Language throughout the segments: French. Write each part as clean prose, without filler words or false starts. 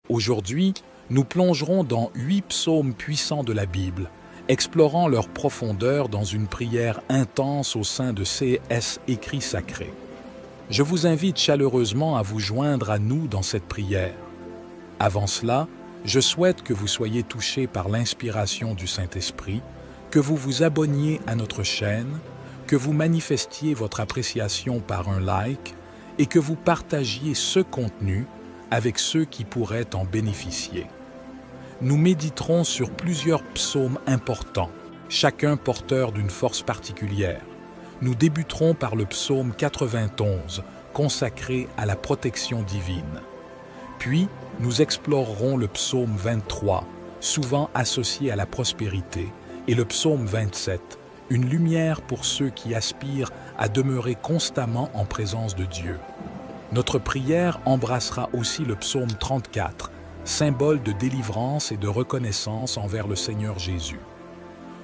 Aujourd'hui, nous plongerons dans 8 psaumes puissants de la Bible, explorant leur profondeur dans une prière intense au sein de CS Écrits Sacrés. Je vous invite chaleureusement à vous joindre à nous dans cette prière. Avant cela, je souhaite que vous soyez touchés par l'inspiration du Saint-Esprit, que vous vous abonniez à notre chaîne, que vous manifestiez votre appréciation par un like et que vous partagiez ce contenu avec ceux qui pourraient en bénéficier. Nous méditerons sur plusieurs psaumes importants, chacun porteur d'une force particulière. Nous débuterons par le psaume 91, consacré à la protection divine. Puis, nous explorerons le psaume 23, souvent associé à la prospérité, et le psaume 27, une lumière pour ceux qui aspirent à demeurer constamment en présence de Dieu. Notre prière embrassera aussi le psaume 34, symbole de délivrance et de reconnaissance envers le Seigneur Jésus.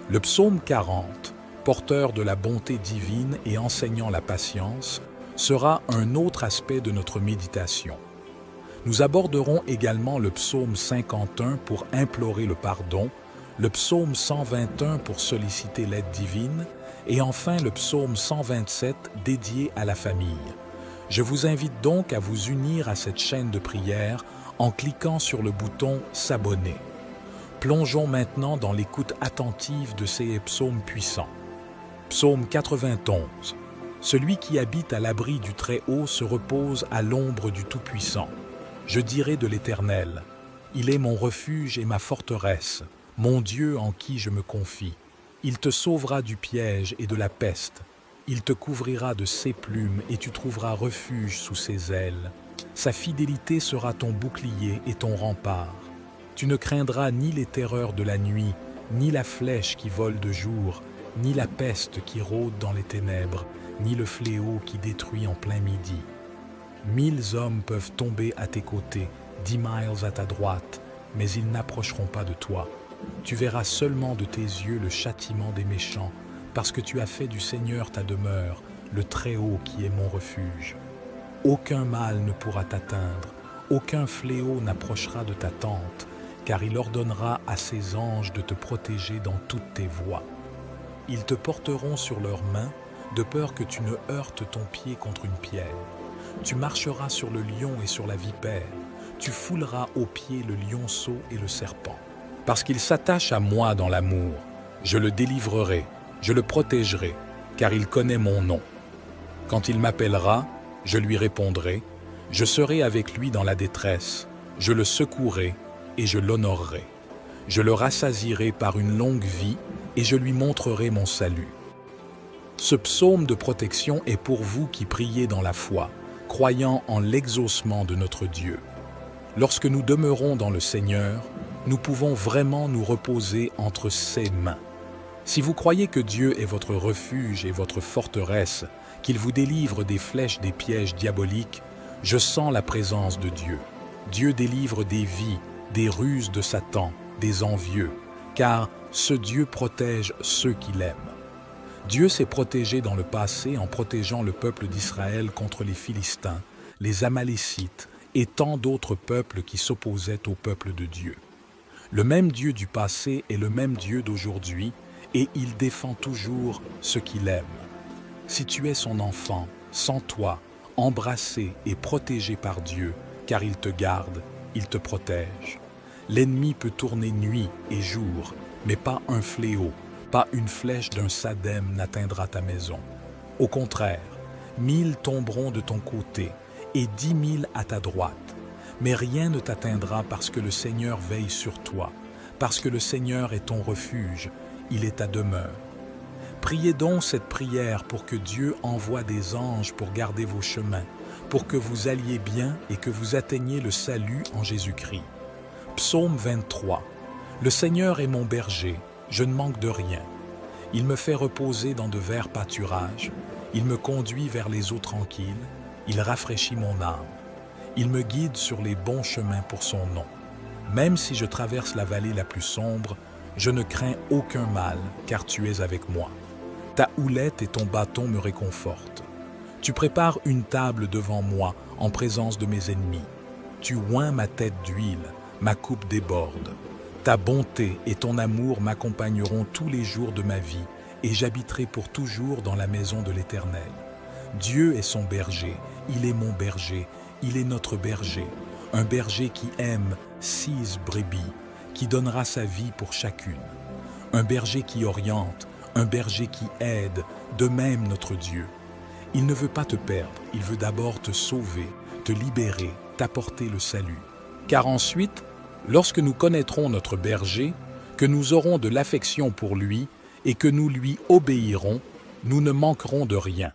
Le psaume 40, porteur de la bonté divine et enseignant la patience, sera un autre aspect de notre méditation. Nous aborderons également le psaume 51 pour implorer le pardon, le psaume 121 pour solliciter l'aide divine et enfin le psaume 127 dédié à la famille. Je vous invite donc à vous unir à cette chaîne de prière en cliquant sur le bouton « S'abonner ». Plongeons maintenant dans l'écoute attentive de ces psaumes puissants. Psaume 91. Celui qui habite à l'abri du Très-Haut se repose à l'ombre du Tout-Puissant. Je dirai de l'Éternel, « Il est mon refuge et ma forteresse, mon Dieu en qui je me confie. Il te sauvera du piège et de la peste. Il te couvrira de ses plumes et tu trouveras refuge sous ses ailes. Sa fidélité sera ton bouclier et ton rempart. Tu ne craindras ni les terreurs de la nuit, ni la flèche qui vole de jour, ni la peste qui rôde dans les ténèbres, ni le fléau qui détruit en plein midi. 1000 hommes peuvent tomber à tes côtés, 10 miles à ta droite, mais ils n'approcheront pas de toi. Tu verras seulement de tes yeux le châtiment des méchants, parce que tu as fait du Seigneur ta demeure, le Très-Haut qui est mon refuge. Aucun mal ne pourra t'atteindre, aucun fléau n'approchera de ta tente, car il ordonnera à ses anges de te protéger dans toutes tes voies. Ils te porteront sur leurs mains, de peur que tu ne heurtes ton pied contre une pierre. Tu marcheras sur le lion et sur la vipère, tu fouleras aux pieds le lionceau et le serpent. Parce qu'il s'attache à moi dans l'amour, je le délivrerai, je le protégerai, car il connaît mon nom. Quand il m'appellera, je lui répondrai, je serai avec lui dans la détresse, je le secouerai et je l'honorerai. Je le rassasierai par une longue vie et je lui montrerai mon salut. Ce psaume de protection est pour vous qui priez dans la foi, croyant en l'exaucement de notre Dieu. Lorsque nous demeurons dans le Seigneur, nous pouvons vraiment nous reposer entre ses mains. Si vous croyez que Dieu est votre refuge et votre forteresse, qu'il vous délivre des flèches des pièges diaboliques, je sens la présence de Dieu. Dieu délivre des vies, des ruses de Satan, des envieux, car ce Dieu protège ceux qui l'aiment. Dieu s'est protégé dans le passé en protégeant le peuple d'Israël contre les Philistins, les Amalécites et tant d'autres peuples qui s'opposaient au peuple de Dieu. Le même Dieu du passé est le même Dieu d'aujourd'hui, et il défend toujours ceux qu'il aime. Si tu es son enfant, sens-toi embrassé et protégé par Dieu, car il te garde, il te protège. L'ennemi peut tourner nuit et jour, mais pas un fléau, pas une flèche d'un sadème n'atteindra ta maison. Au contraire, 1000 tomberont de ton côté et 10 000 à ta droite, mais rien ne t'atteindra parce que le Seigneur veille sur toi, parce que le Seigneur est ton refuge, il est ta demeure. Priez donc cette prière pour que Dieu envoie des anges pour garder vos chemins, pour que vous alliez bien et que vous atteigniez le salut en Jésus-Christ. Psaume 23. Le Seigneur est mon berger, je ne manque de rien. Il me fait reposer dans de verts pâturages, il me conduit vers les eaux tranquilles, il rafraîchit mon âme. Il me guide sur les bons chemins pour son nom. Même si je traverse la vallée la plus sombre, je ne crains aucun mal, car tu es avec moi. Ta houlette et ton bâton me réconfortent. Tu prépares une table devant moi en présence de mes ennemis. Tu oins ma tête d'huile, ma coupe déborde. Ta bonté et ton amour m'accompagneront tous les jours de ma vie, et j'habiterai pour toujours dans la maison de l'Éternel. Dieu est son berger, il est mon berger, il est notre berger, un berger qui aime 6 brebis, qui donnera sa vie pour chacune. Un berger qui oriente, un berger qui aide, de même notre Dieu. Il ne veut pas te perdre, il veut d'abord te sauver, te libérer, t'apporter le salut. Car ensuite, lorsque nous connaîtrons notre berger, que nous aurons de l'affection pour lui et que nous lui obéirons, nous ne manquerons de rien.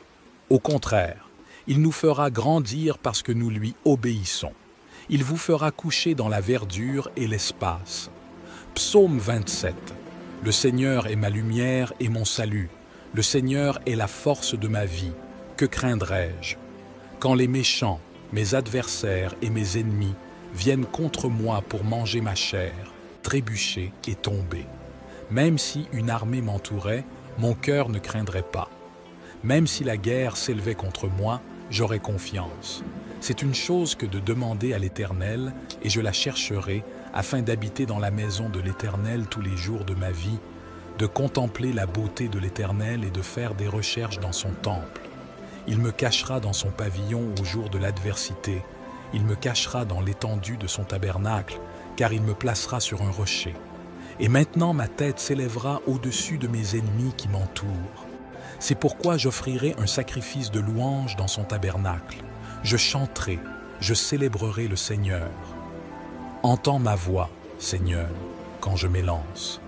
Au contraire, il nous fera grandir parce que nous lui obéissons. Il vous fera coucher dans la verdure et l'espace. Psaume 27. Le Seigneur est ma lumière et mon salut. Le Seigneur est la force de ma vie. Que craindrais-je? Quand les méchants, mes adversaires et mes ennemis viennent contre moi pour manger ma chair, trébucher et tomber. Même si une armée m'entourait, mon cœur ne craindrait pas. Même si la guerre s'élevait contre moi, j'aurais confiance. C'est une chose que de demander à l'Éternel, et je la chercherai, afin d'habiter dans la maison de l'Éternel tous les jours de ma vie, de contempler la beauté de l'Éternel et de faire des recherches dans son temple. Il me cachera dans son pavillon au jour de l'adversité. Il me cachera dans l'étendue de son tabernacle, car il me placera sur un rocher. Et maintenant ma tête s'élèvera au-dessus de mes ennemis qui m'entourent. C'est pourquoi j'offrirai un sacrifice de louange dans son tabernacle. Je chanterai, je célébrerai le Seigneur. Entends ma voix, Seigneur, quand je m'élance.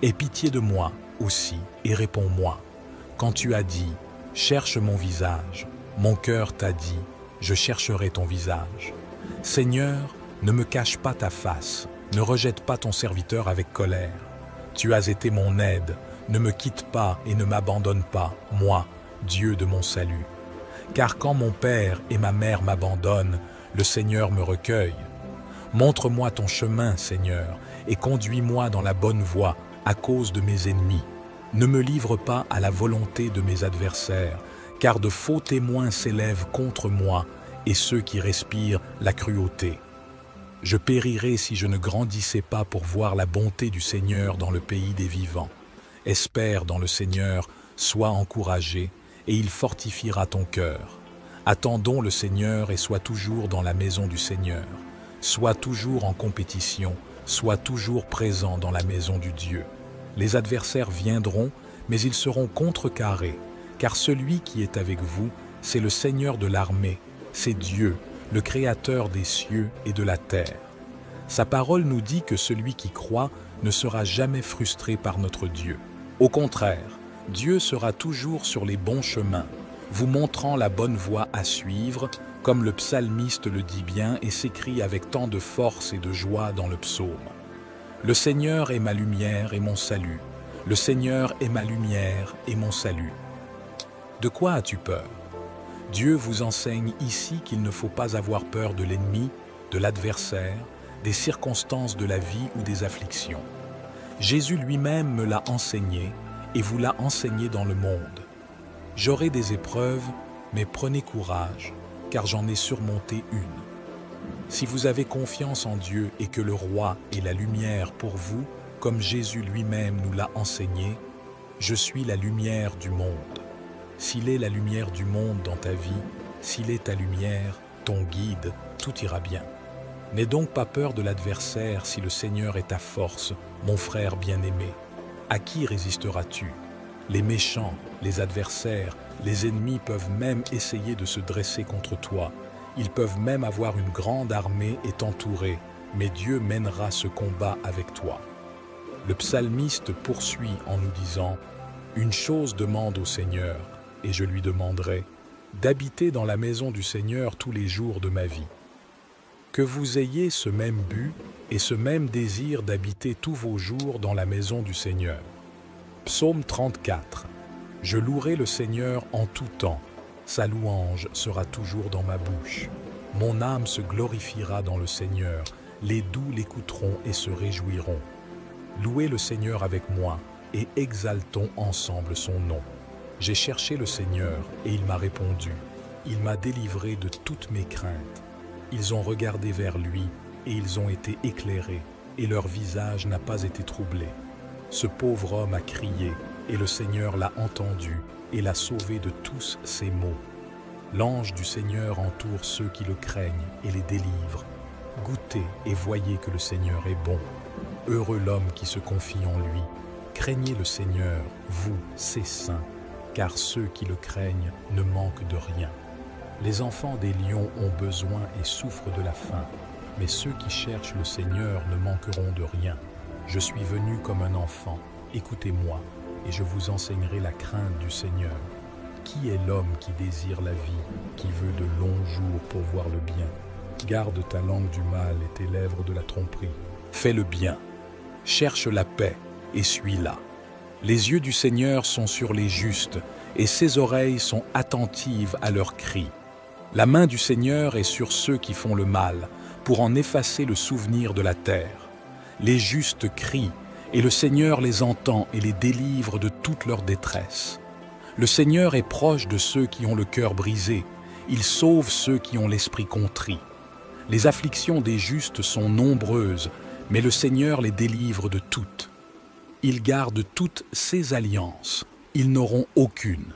Aie pitié de moi aussi et réponds-moi. Quand tu as dit, cherche mon visage, mon cœur t'a dit, je chercherai ton visage. Seigneur, ne me cache pas ta face, ne rejette pas ton serviteur avec colère. Tu as été mon aide, ne me quitte pas et ne m'abandonne pas, moi, Dieu de mon salut. Car quand mon père et ma mère m'abandonnent, le Seigneur me recueille. Montre-moi ton chemin, Seigneur, et conduis-moi dans la bonne voie à cause de mes ennemis. Ne me livre pas à la volonté de mes adversaires, car de faux témoins s'élèvent contre moi et ceux qui respirent la cruauté. Je périrais si je ne grandissais pas pour voir la bonté du Seigneur dans le pays des vivants. Espère dans le Seigneur, sois encouragé, et il fortifiera ton cœur. Attendons le Seigneur et sois toujours dans la maison du Seigneur. Sois toujours en compétition, sois toujours présent dans la maison du Dieu. Les adversaires viendront, mais ils seront contrecarrés, car celui qui est avec vous, c'est le Seigneur de l'armée, c'est Dieu, le Créateur des cieux et de la terre. Sa parole nous dit que celui qui croit ne sera jamais frustré par notre Dieu. Au contraire, Dieu sera toujours sur les bons chemins, vous montrant la bonne voie à suivre, comme le psalmiste le dit bien et s'écrie avec tant de force et de joie dans le psaume. Le Seigneur est ma lumière et mon salut. Le Seigneur est ma lumière et mon salut. De quoi as-tu peur? Dieu vous enseigne ici qu'il ne faut pas avoir peur de l'ennemi, de l'adversaire, des circonstances de la vie ou des afflictions. Jésus lui-même me l'a enseigné et vous l'a enseigné dans le monde. J'aurai des épreuves, mais prenez courage, car j'en ai surmonté une. Si vous avez confiance en Dieu et que le Roi est la lumière pour vous, comme Jésus lui-même nous l'a enseigné, je suis la lumière du monde. S'il est la lumière du monde dans ta vie, s'il est ta lumière, ton guide, tout ira bien. N'aie donc pas peur de l'adversaire si le Seigneur est ta force, mon frère bien-aimé. À qui résisteras-tu? Les méchants, les adversaires, les ennemis peuvent même essayer de se dresser contre toi. Ils peuvent même avoir une grande armée et t'entourer, mais Dieu mènera ce combat avec toi. Le psalmiste poursuit en nous disant « Une chose demande au Seigneur, et je lui demanderai, d'habiter dans la maison du Seigneur tous les jours de ma vie. » Que vous ayez ce même but et ce même désir d'habiter tous vos jours dans la maison du Seigneur. Psaume 34. Je louerai le Seigneur en tout temps. Sa louange sera toujours dans ma bouche. Mon âme se glorifiera dans le Seigneur. Les doux l'écouteront et se réjouiront. Louez le Seigneur avec moi et exaltons ensemble son nom. J'ai cherché le Seigneur et il m'a répondu. Il m'a délivré de toutes mes craintes. Ils ont regardé vers lui, et ils ont été éclairés, et leur visage n'a pas été troublé. Ce pauvre homme a crié, et le Seigneur l'a entendu, et l'a sauvé de tous ses maux. L'ange du Seigneur entoure ceux qui le craignent et les délivre. Goûtez et voyez que le Seigneur est bon. Heureux l'homme qui se confie en lui. Craignez le Seigneur, vous, ses saints, car ceux qui le craignent ne manquent de rien. Les enfants des lions ont besoin et souffrent de la faim, mais ceux qui cherchent le Seigneur ne manqueront de rien. Je suis venu comme un enfant, écoutez-moi, et je vous enseignerai la crainte du Seigneur. Qui est l'homme qui désire la vie, qui veut de longs jours pour voir le bien? Garde ta langue du mal et tes lèvres de la tromperie. Fais le bien, cherche la paix et suis-la. Les yeux du Seigneur sont sur les justes, et ses oreilles sont attentives à leurs cris. La main du Seigneur est sur ceux qui font le mal, pour en effacer le souvenir de la terre. Les justes crient, et le Seigneur les entend et les délivre de toute leur détresse. Le Seigneur est proche de ceux qui ont le cœur brisé, il sauve ceux qui ont l'esprit contrit. Les afflictions des justes sont nombreuses, mais le Seigneur les délivre de toutes. Il garde toutes ses alliances, ils n'auront aucune.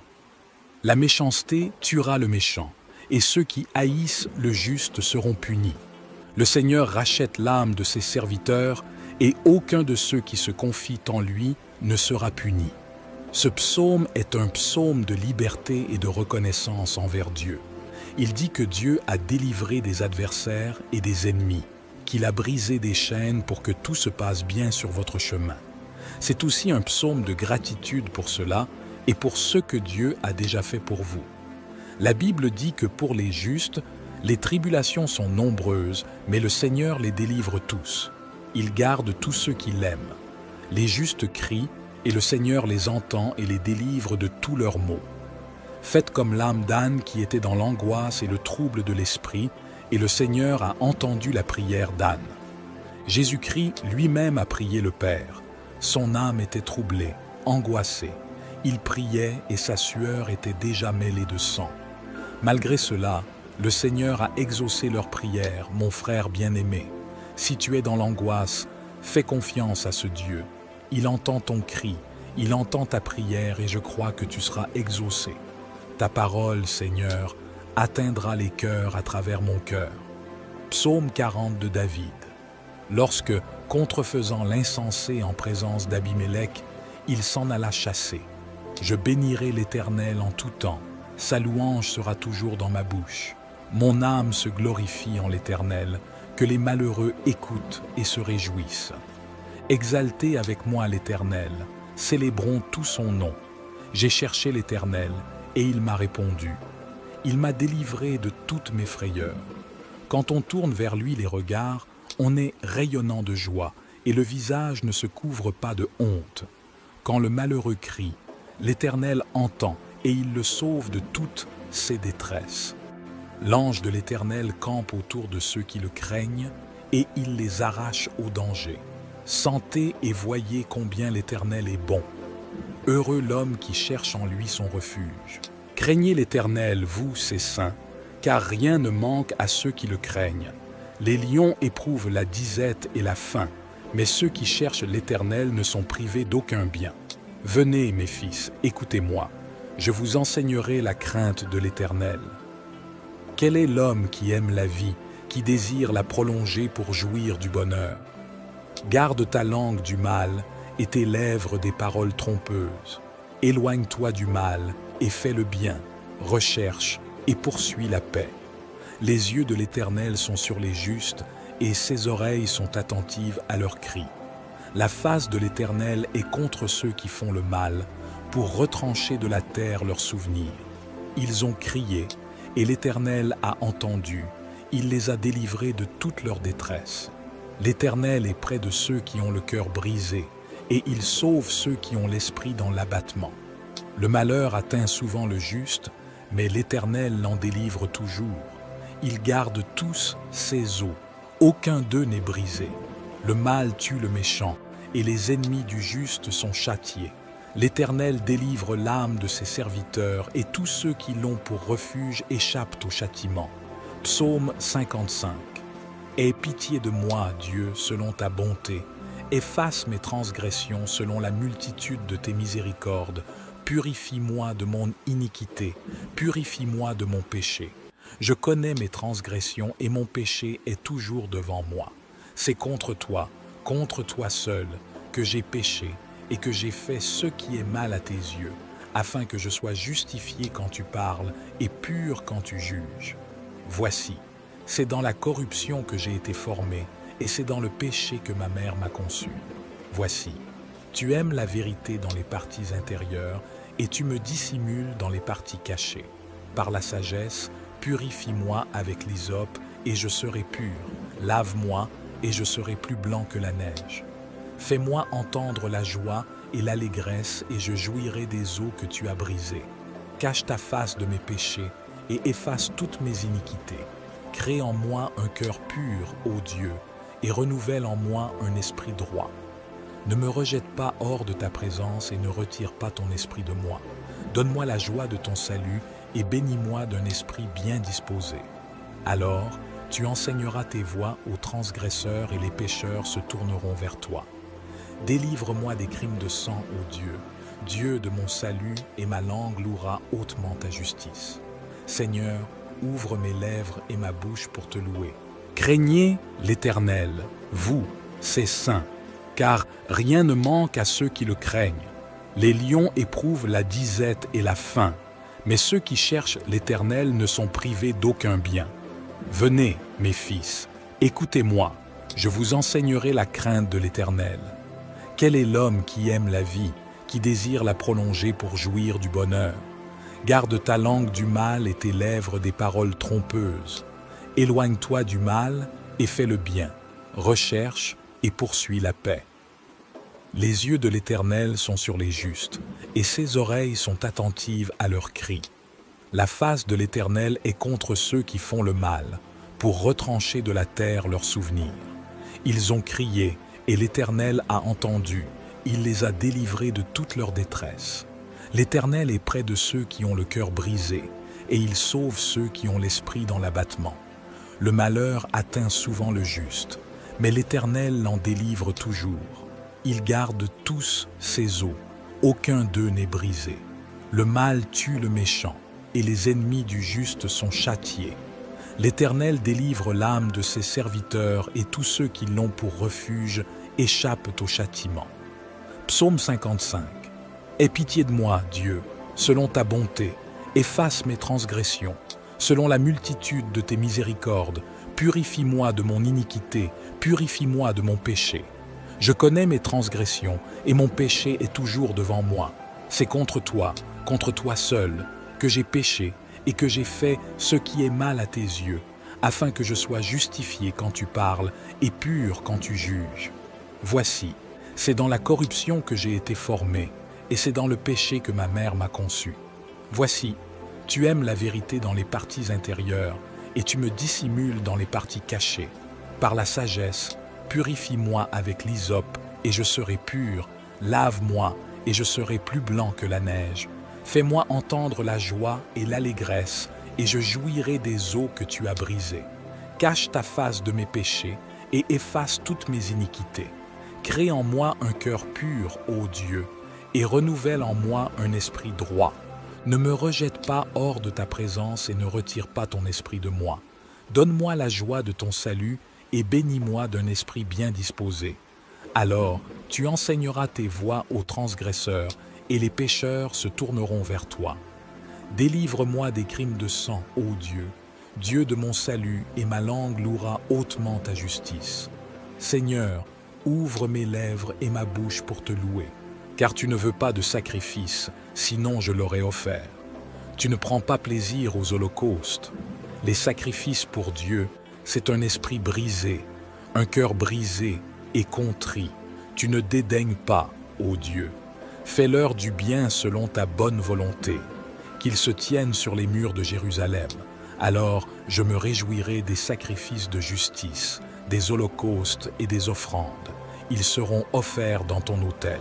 La méchanceté tuera le méchant, et ceux qui haïssent le juste seront punis. Le Seigneur rachète l'âme de ses serviteurs, et aucun de ceux qui se confient en lui ne sera puni. Ce psaume est un psaume de liberté et de reconnaissance envers Dieu. Il dit que Dieu a délivré des adversaires et des ennemis, qu'il a brisé des chaînes pour que tout se passe bien sur votre chemin. C'est aussi un psaume de gratitude pour cela et pour ce que Dieu a déjà fait pour vous. La Bible dit que pour les justes, les tribulations sont nombreuses, mais le Seigneur les délivre tous. Il garde tous ceux qui l'aiment. Les justes crient, et le Seigneur les entend et les délivre de tous leurs maux. Faites comme l'âme d'Anne qui était dans l'angoisse et le trouble de l'esprit, et le Seigneur a entendu la prière d'Anne. Jésus-Christ lui-même a prié le Père. Son âme était troublée, angoissée. Il priait et sa sueur était déjà mêlée de sang. Malgré cela, le Seigneur a exaucé leur prière, mon frère bien-aimé. Si tu es dans l'angoisse, fais confiance à ce Dieu. Il entend ton cri, il entend ta prière et je crois que tu seras exaucé. Ta parole, Seigneur, atteindra les cœurs à travers mon cœur. Psaume 40 de David. Lorsque, contrefaisant l'insensé en présence d'Abimélec, il s'en alla chasser. Je bénirai l'Éternel en tout temps, sa louange sera toujours dans ma bouche. Mon âme se glorifie en l'Éternel, que les malheureux écoutent et se réjouissent. Exaltez avec moi l'Éternel, célébrons tout son nom. J'ai cherché l'Éternel, et il m'a répondu. Il m'a délivré de toutes mes frayeurs. Quand on tourne vers lui les regards, on est rayonnant de joie, et le visage ne se couvre pas de honte. Quand le malheureux crie, l'Éternel entend, et il le sauve de toutes ses détresses. L'ange de l'Éternel campe autour de ceux qui le craignent, et il les arrache au danger. Sentez et voyez combien l'Éternel est bon. Heureux l'homme qui cherche en lui son refuge. Craignez l'Éternel, vous, ses saints, car rien ne manque à ceux qui le craignent. Les lions éprouvent la disette et la faim, mais ceux qui cherchent l'Éternel ne sont privés d'aucun bien. Venez, mes fils, écoutez-moi, je vous enseignerai la crainte de l'Éternel. Quel est l'homme qui aime la vie, qui désire la prolonger pour jouir du bonheur? Garde ta langue du mal et tes lèvres des paroles trompeuses. Éloigne-toi du mal et fais le bien, recherche et poursuis la paix. Les yeux de l'Éternel sont sur les justes et ses oreilles sont attentives à leurs cris. La face de l'Éternel est contre ceux qui font le mal, pour retrancher de la terre leurs souvenirs. Ils ont crié et l'Éternel a entendu, il les a délivrés de toute leur détresse. L'Éternel est près de ceux qui ont le cœur brisé, et il sauve ceux qui ont l'esprit dans l'abattement. Le malheur atteint souvent le juste, mais l'Éternel l'en délivre toujours. Il garde tous ses os, aucun d'eux n'est brisé. Le mal tue le méchant, et les ennemis du juste sont châtiés. L'Éternel délivre l'âme de ses serviteurs, et tous ceux qui l'ont pour refuge échappent au châtiment. Psaume 55. Aie pitié de moi, Dieu, selon ta bonté. Efface mes transgressions selon la multitude de tes miséricordes. Purifie-moi de mon iniquité, purifie-moi de mon péché. Je connais mes transgressions et mon péché est toujours devant moi. C'est contre toi seul, que j'ai péché et que j'ai fait ce qui est mal à tes yeux, afin que je sois justifié quand tu parles et pur quand tu juges. Voici, c'est dans la corruption que j'ai été formé, et c'est dans le péché que ma mère m'a conçu. Voici, tu aimes la vérité dans les parties intérieures, et tu me dissimules dans les parties cachées. Par la sagesse, purifie-moi avec l'hysope, et je serai pur. Lave-moi, et je serai plus blanc que la neige. Fais-moi entendre la joie et l'allégresse, et je jouirai des eaux que tu as brisées. Cache ta face de mes péchés, et efface toutes mes iniquités. Crée en moi un cœur pur, ô Dieu, et renouvelle en moi un esprit droit. Ne me rejette pas hors de ta présence et ne retire pas ton esprit de moi. Donne-moi la joie de ton salut et bénis-moi d'un esprit bien disposé. Alors, tu enseigneras tes voies aux transgresseurs et les pécheurs se tourneront vers toi. Délivre-moi des crimes de sang, ô Dieu, Dieu de mon salut, et ma langue louera hautement ta justice. Seigneur, ouvre mes lèvres et ma bouche pour te louer. Craignez l'Éternel, vous, ses saints, car rien ne manque à ceux qui le craignent. Les lions éprouvent la disette et la faim, mais ceux qui cherchent l'Éternel ne sont privés d'aucun bien. Venez, mes fils, écoutez-moi, je vous enseignerai la crainte de l'Éternel. Quel est l'homme qui aime la vie, qui désire la prolonger pour jouir du bonheur? Garde ta langue du mal et tes lèvres des paroles trompeuses. Éloigne-toi du mal et fais le bien. Recherche et poursuis la paix. Les yeux de l'Éternel sont sur les justes, et ses oreilles sont attentives à leurs cris. La face de l'Éternel est contre ceux qui font le mal, pour retrancher de la terre leurs souvenirs. Ils ont crié, et l'Éternel a entendu. Il les a délivrés de toute leur détresse. L'Éternel est près de ceux qui ont le cœur brisé, et il sauve ceux qui ont l'esprit dans l'abattement. Le malheur atteint souvent le juste, mais l'Éternel l'en délivre toujours. Il garde tous ses os, aucun d'eux n'est brisé. Le mal tue le méchant, et les ennemis du juste sont châtiés. L'Éternel délivre l'âme de ses serviteurs, et tous ceux qui l'ont pour refuge échappent au châtiment. Psaume 55. Aie pitié de moi, Dieu, selon ta bonté, efface mes transgressions. Selon la multitude de tes miséricordes, purifie-moi de mon iniquité, purifie-moi de mon péché. Je connais mes transgressions, et mon péché est toujours devant moi. C'est contre toi seul, que j'ai péché et que j'ai fait ce qui est mal à tes yeux, afin que je sois justifié quand tu parles et pur quand tu juges. Voici, c'est dans la corruption que j'ai été formé, et c'est dans le péché que ma mère m'a conçu. Voici, tu aimes la vérité dans les parties intérieures, et tu me dissimules dans les parties cachées. Par la sagesse, purifie-moi avec l'hysope, et je serai pur. Lave-moi, et je serai plus blanc que la neige. Fais-moi entendre la joie et l'allégresse, et je jouirai des eaux que tu as brisées. Cache ta face de mes péchés, et efface toutes mes iniquités. Crée en moi un cœur pur, ô Dieu, et renouvelle en moi un esprit droit. Ne me rejette pas hors de ta présence et ne retire pas ton esprit de moi. Donne-moi la joie de ton salut et bénis-moi d'un esprit bien disposé. Alors, tu enseigneras tes voies aux transgresseurs et les pécheurs se tourneront vers toi. Délivre-moi des crimes de sang, ô Dieu, Dieu de mon salut, et ma langue louera hautement ta justice. Seigneur, ouvre mes lèvres et ma bouche pour te louer, car tu ne veux pas de sacrifice, sinon je l'aurais offert. Tu ne prends pas plaisir aux holocaustes. Les sacrifices pour Dieu, c'est un esprit brisé, un cœur brisé et contrit. Tu ne dédaignes pas, ô Dieu. Fais-leur du bien selon ta bonne volonté, qu'ils se tiennent sur les murs de Jérusalem. Alors je me réjouirai des sacrifices de justice, des holocaustes et des offrandes. Ils seront offerts dans ton autel.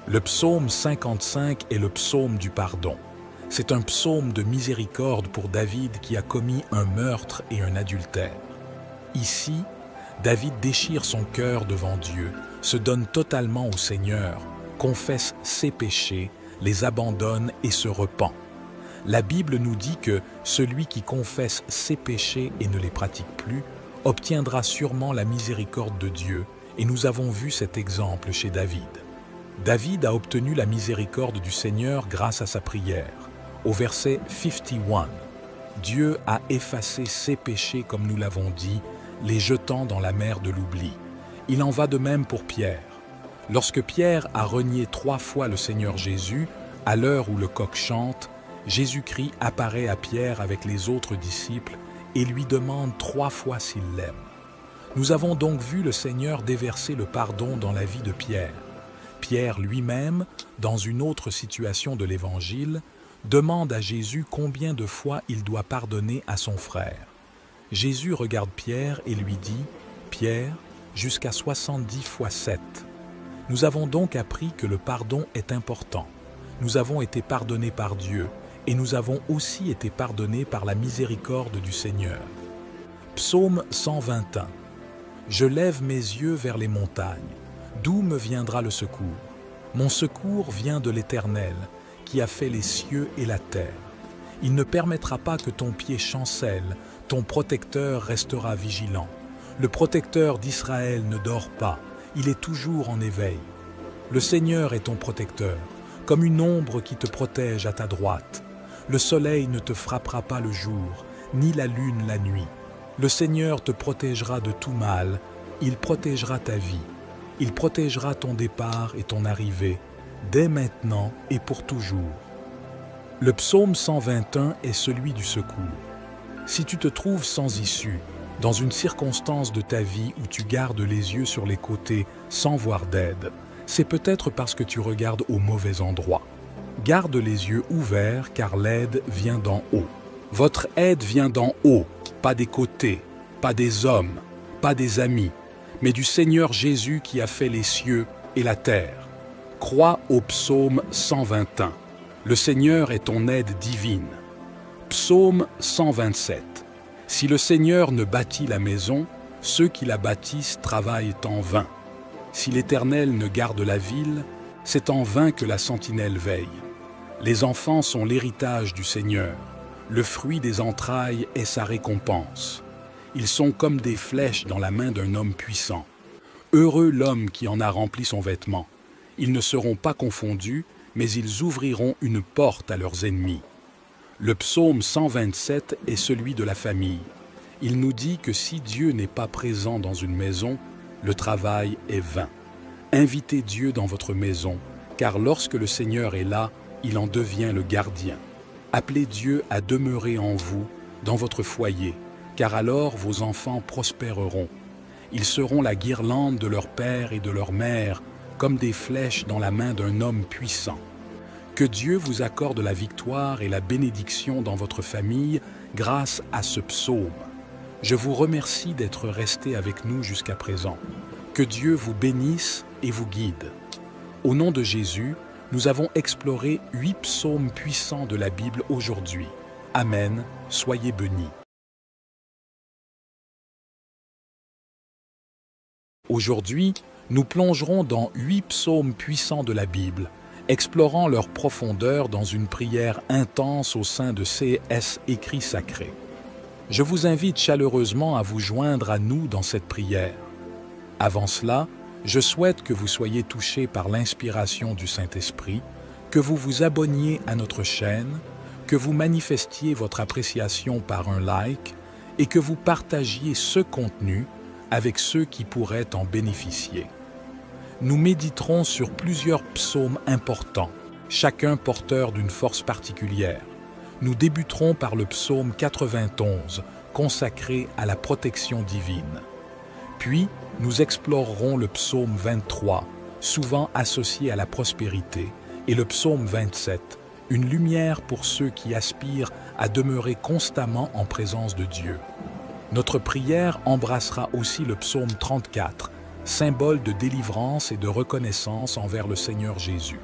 Le psaume 55 est le psaume du pardon. C'est un psaume de miséricorde pour David qui a commis un meurtre et un adultère. Ici, David déchire son cœur devant Dieu, se donne totalement au Seigneur, confesse ses péchés, les abandonne et se repent. La Bible nous dit que celui qui confesse ses péchés et ne les pratique plus obtiendra sûrement la miséricorde de Dieu, et nous avons vu cet exemple chez David. David a obtenu la miséricorde du Seigneur grâce à sa prière. Au verset 51, Dieu a effacé ses péchés comme nous l'avons dit, les jetant dans la mer de l'oubli. Il en va de même pour Pierre. Lorsque Pierre a renié 3 fois le Seigneur Jésus, à l'heure où le coq chante, Jésus-Christ apparaît à Pierre avec les autres disciples et lui demande 3 fois s'il l'aime. Nous avons donc vu le Seigneur déverser le pardon dans la vie de Pierre. Pierre lui-même, dans une autre situation de l'Évangile, demande à Jésus combien de fois il doit pardonner à son frère. Jésus regarde Pierre et lui dit « Pierre, jusqu'à 70 fois 7. » Nous avons donc appris que le pardon est important. Nous avons été pardonnés par Dieu et nous avons aussi été pardonnés par la miséricorde du Seigneur. Psaume 121. Je lève mes yeux vers les montagnes. D'où me viendra le secours? Mon secours vient de l'Éternel, qui a fait les cieux et la terre. Il ne permettra pas que ton pied chancelle, ton protecteur restera vigilant. Le protecteur d'Israël ne dort pas, il est toujours en éveil. Le Seigneur est ton protecteur, comme une ombre qui te protège à ta droite. Le soleil ne te frappera pas le jour, ni la lune la nuit. Le Seigneur te protégera de tout mal, il protégera ta vie. Il protégera ton départ et ton arrivée, dès maintenant et pour toujours. Le psaume 121 est celui du secours. Si tu te trouves sans issue, dans une circonstance de ta vie où tu gardes les yeux sur les côtés sans voir d'aide, c'est peut-être parce que tu regardes au mauvais endroit. Garde les yeux ouverts car l'aide vient d'en haut. Votre aide vient d'en haut, pas des côtés, pas des hommes, pas des amis, mais du Seigneur Jésus qui a fait les cieux et la terre. Crois au psaume 121. Le Seigneur est ton aide divine. Psaume 127. Si le Seigneur ne bâtit la maison, ceux qui la bâtissent travaillent en vain. Si l'Éternel ne garde la ville, c'est en vain que la sentinelle veille. Les enfants sont l'héritage du Seigneur. Le fruit des entrailles est sa récompense. Ils sont comme des flèches dans la main d'un homme puissant. Heureux l'homme qui en a rempli son vêtement. Ils ne seront pas confondus, mais ils ouvriront une porte à leurs ennemis. Le psaume 127 est celui de la famille. Il nous dit que si Dieu n'est pas présent dans une maison, le travail est vain. Invitez Dieu dans votre maison, car lorsque le Seigneur est là, il en devient le gardien. Appelez Dieu à demeurer en vous, dans votre foyer, car alors vos enfants prospéreront. Ils seront la guirlande de leur père et de leur mère, comme des flèches dans la main d'un homme puissant. Que Dieu vous accorde la victoire et la bénédiction dans votre famille grâce à ce psaume. Je vous remercie d'être restés avec nous jusqu'à présent. Que Dieu vous bénisse et vous guide. Au nom de Jésus, nous avons exploré 8 psaumes puissants de la Bible aujourd'hui. Amen, soyez bénis. Aujourd'hui, nous plongerons dans 8 psaumes puissants de la Bible, explorant leur profondeur dans une prière intense au sein de CS écrits sacrés. Je vous invite chaleureusement à vous joindre à nous dans cette prière. Avant cela, je souhaite que vous soyez touchés par l'inspiration du Saint-Esprit, que vous vous abonniez à notre chaîne, que vous manifestiez votre appréciation par un like et que vous partagiez ce contenu avec ceux qui pourraient en bénéficier. Nous méditerons sur plusieurs psaumes importants, chacun porteur d'une force particulière. Nous débuterons par le psaume 91, consacré à la protection divine. Puis, nous explorerons le psaume 23, souvent associé à la prospérité, et le psaume 27, une lumière pour ceux qui aspirent à demeurer constamment en présence de Dieu. Notre prière embrassera aussi le psaume 34, symbole de délivrance et de reconnaissance envers le Seigneur Jésus.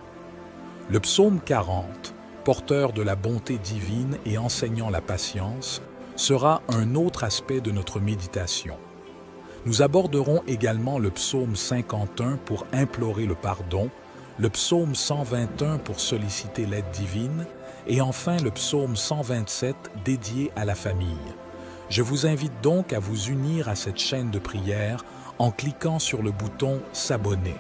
Le psaume 40, porteur de la bonté divine et enseignant la patience, sera un autre aspect de notre méditation. Nous aborderons également le psaume 51 pour implorer le pardon, le psaume 121 pour solliciter l'aide divine et enfin le psaume 127 dédié à la famille. Je vous invite donc à vous unir à cette chaîne de prière en cliquant sur le bouton « S'abonner ».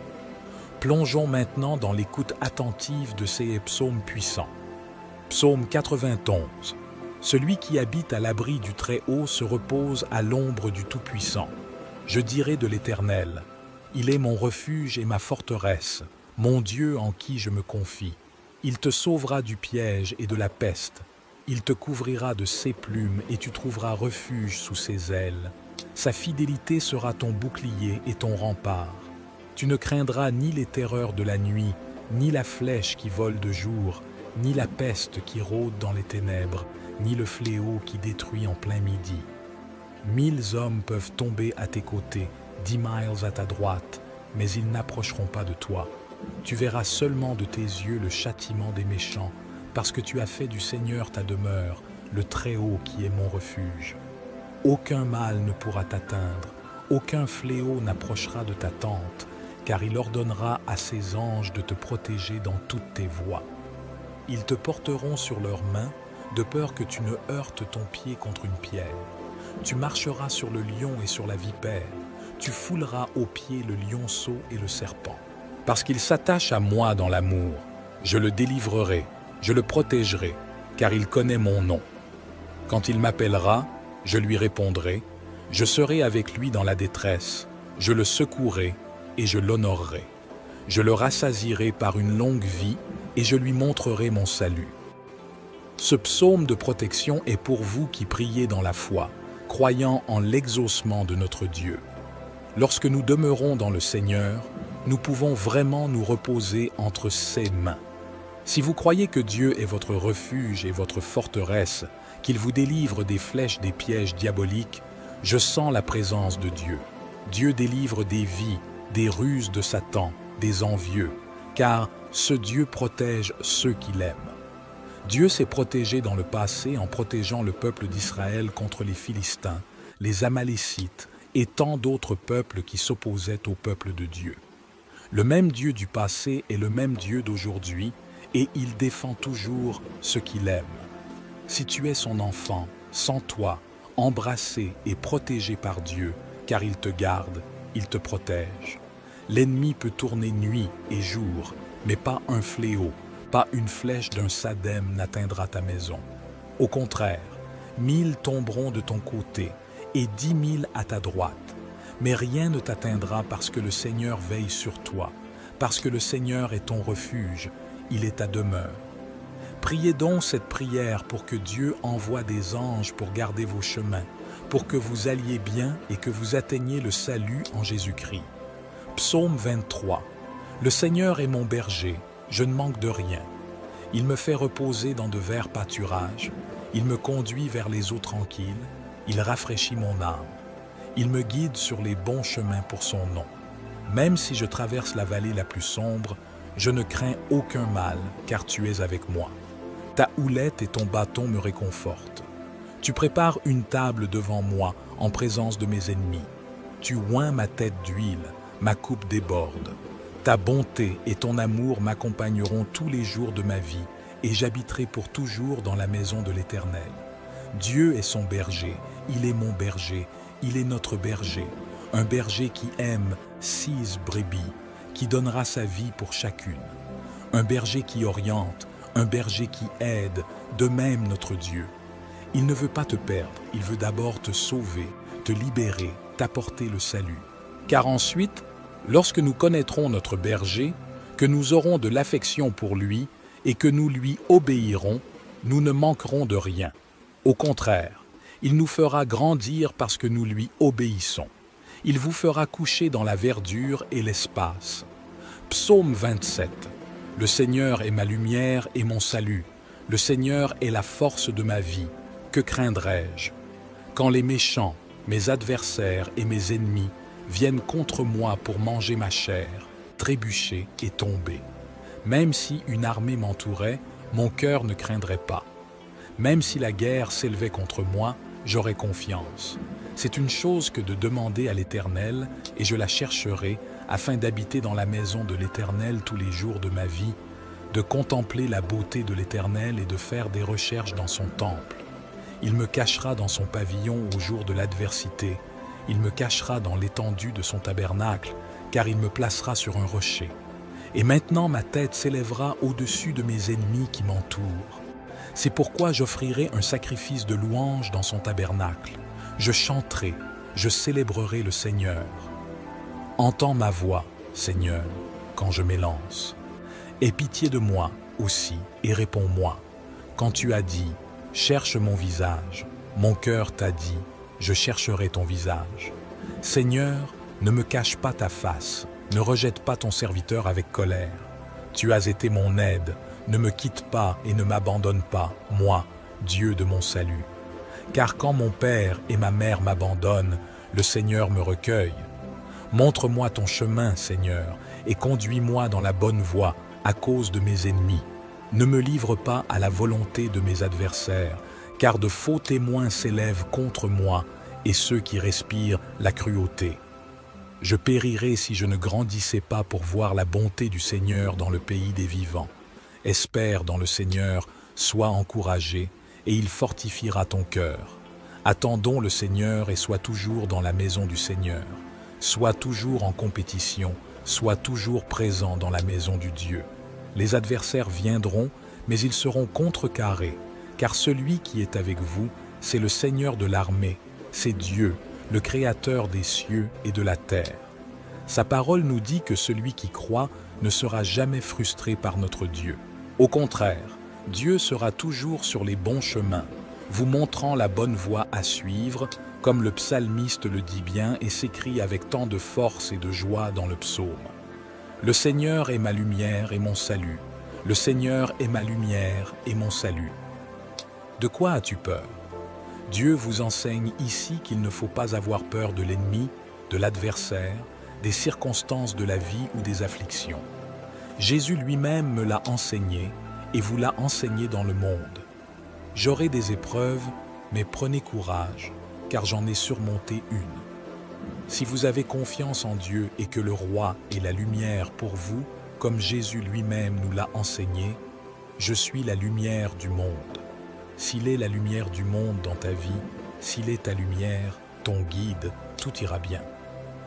Plongeons maintenant dans l'écoute attentive de ces psaumes puissants. Psaume 91. Celui qui habite à l'abri du Très-Haut se repose à l'ombre du Tout-Puissant. Je dirai de l'Éternel, il est mon refuge et ma forteresse, mon Dieu en qui je me confie. Il te sauvera du piège et de la peste. Il te couvrira de ses plumes et tu trouveras refuge sous ses ailes. Sa fidélité sera ton bouclier et ton rempart. Tu ne craindras ni les terreurs de la nuit, ni la flèche qui vole de jour, ni la peste qui rôde dans les ténèbres, ni le fléau qui détruit en plein midi. 1000 hommes peuvent tomber à tes côtés, 10 miles à ta droite, mais ils n'approcheront pas de toi. Tu verras seulement de tes yeux le châtiment des méchants, parce que tu as fait du Seigneur ta demeure, le Très-Haut qui est mon refuge. Aucun mal ne pourra t'atteindre, aucun fléau n'approchera de ta tente, car il ordonnera à ses anges de te protéger dans toutes tes voies. Ils te porteront sur leurs mains, de peur que tu ne heurtes ton pied contre une pierre. Tu marcheras sur le lion et sur la vipère, tu fouleras aux pieds le lionceau et le serpent. Parce qu'il s'attache à moi dans l'amour, je le délivrerai, je le protégerai, car il connaît mon nom. Quand il m'appellera, je lui répondrai, je serai avec lui dans la détresse, je le secouerai et je l'honorerai. Je le rassasierai par une longue vie et je lui montrerai mon salut. Ce psaume de protection est pour vous qui priez dans la foi, croyant en l'exaucement de notre Dieu. Lorsque nous demeurons dans le Seigneur, nous pouvons vraiment nous reposer entre ses mains. Si vous croyez que Dieu est votre refuge et votre forteresse, qu'il vous délivre des flèches des pièges diaboliques, je sens la présence de Dieu. Dieu délivre des vies, des ruses de Satan, des envieux, car ce Dieu protège ceux qui l'aiment. Dieu s'est protégé dans le passé en protégeant le peuple d'Israël contre les Philistins, les Amalécites et tant d'autres peuples qui s'opposaient au peuple de Dieu. Le même Dieu du passé est le même Dieu d'aujourd'hui et il défend toujours ceux qui l'aiment. Si tu es son enfant, sens-toi embrassé et protégé par Dieu, car il te garde, il te protège. L'ennemi peut tourner nuit et jour, mais pas un fléau, pas une flèche d'un sadème n'atteindra ta maison. Au contraire, 1000 tomberont de ton côté et 10 000 à ta droite, mais rien ne t'atteindra parce que le Seigneur veille sur toi, parce que le Seigneur est ton refuge, il est ta demeure. Priez donc cette prière pour que Dieu envoie des anges pour garder vos chemins, pour que vous alliez bien et que vous atteigniez le salut en Jésus-Christ. Psaume 23. Le Seigneur est mon berger, je ne manque de rien. Il me fait reposer dans de verts pâturages, il me conduit vers les eaux tranquilles, il rafraîchit mon âme. Il me guide sur les bons chemins pour son nom. Même si je traverse la vallée la plus sombre, je ne crains aucun mal, car tu es avec moi. Ta houlette et ton bâton me réconfortent. Tu prépares une table devant moi en présence de mes ennemis. Tu oins ma tête d'huile, ma coupe déborde. Ta bonté et ton amour m'accompagneront tous les jours de ma vie, et j'habiterai pour toujours dans la maison de l'Éternel. Dieu est son berger, il est mon berger, il est notre berger, un berger qui aime 6 brebis, qui donnera sa vie pour chacune. Un berger qui oriente, un berger qui aide, de même notre Dieu. Il ne veut pas te perdre, il veut d'abord te sauver, te libérer, t'apporter le salut. Car ensuite, lorsque nous connaîtrons notre berger, que nous aurons de l'affection pour lui et que nous lui obéirons, nous ne manquerons de rien. Au contraire, il nous fera grandir parce que nous lui obéissons. Il vous fera coucher dans la verdure et l'espace. Psaume 27. Le Seigneur est ma lumière et mon salut. Le Seigneur est la force de ma vie. Que craindrais-je? Quand les méchants, mes adversaires et mes ennemis viennent contre moi pour manger ma chair, trébucher et tomber. Même si une armée m'entourait, mon cœur ne craindrait pas. Même si la guerre s'élevait contre moi, j'aurais confiance. C'est une chose que de demander à l'Éternel, et je la chercherai, afin d'habiter dans la maison de l'Éternel tous les jours de ma vie, de contempler la beauté de l'Éternel et de faire des recherches dans son temple. Il me cachera dans son pavillon au jour de l'adversité. Il me cachera dans l'étendue de son tabernacle, car il me placera sur un rocher. Et maintenant ma tête s'élèvera au-dessus de mes ennemis qui m'entourent. C'est pourquoi j'offrirai un sacrifice de louange dans son tabernacle. Je chanterai, je célébrerai le Seigneur. Entends ma voix, Seigneur, quand je m'élance. Aie pitié de moi aussi et réponds-moi. Quand tu as dit, cherche mon visage, mon cœur t'a dit, je chercherai ton visage. Seigneur, ne me cache pas ta face, ne rejette pas ton serviteur avec colère. Tu as été mon aide, ne me quitte pas et ne m'abandonne pas, moi, Dieu de mon salut. Car quand mon père et ma mère m'abandonnent, le Seigneur me recueille. Montre-moi ton chemin, Seigneur, et conduis-moi dans la bonne voie à cause de mes ennemis. Ne me livre pas à la volonté de mes adversaires, car de faux témoins s'élèvent contre moi et ceux qui respirent la cruauté. Je périrais si je ne grandissais pas pour voir la bonté du Seigneur dans le pays des vivants. Espère dans le Seigneur, sois encouragé, et il fortifiera ton cœur. Attendons le Seigneur et sois toujours dans la maison du Seigneur. Sois toujours en compétition, sois toujours présent dans la maison du Dieu. Les adversaires viendront, mais ils seront contrecarrés, car celui qui est avec vous, c'est le Seigneur de l'armée, c'est Dieu, le Créateur des cieux et de la terre. Sa parole nous dit que celui qui croit ne sera jamais frustré par notre Dieu. Au contraire, Dieu sera toujours sur les bons chemins, vous montrant la bonne voie à suivre, comme le psalmiste le dit bien et s'écrie avec tant de force et de joie dans le psaume. Le Seigneur est ma lumière et mon salut. Le Seigneur est ma lumière et mon salut. De quoi as-tu peur? Dieu vous enseigne ici qu'il ne faut pas avoir peur de l'ennemi, de l'adversaire, des circonstances de la vie ou des afflictions. Jésus lui-même me l'a enseigné et vous l'a enseigné dans le monde. J'aurai des épreuves, mais prenez courage, car j'en ai surmonté une. Si vous avez confiance en Dieu et que le Roi est la lumière pour vous, comme Jésus lui-même nous l'a enseigné, je suis la lumière du monde. S'il est la lumière du monde dans ta vie, s'il est ta lumière, ton guide, tout ira bien.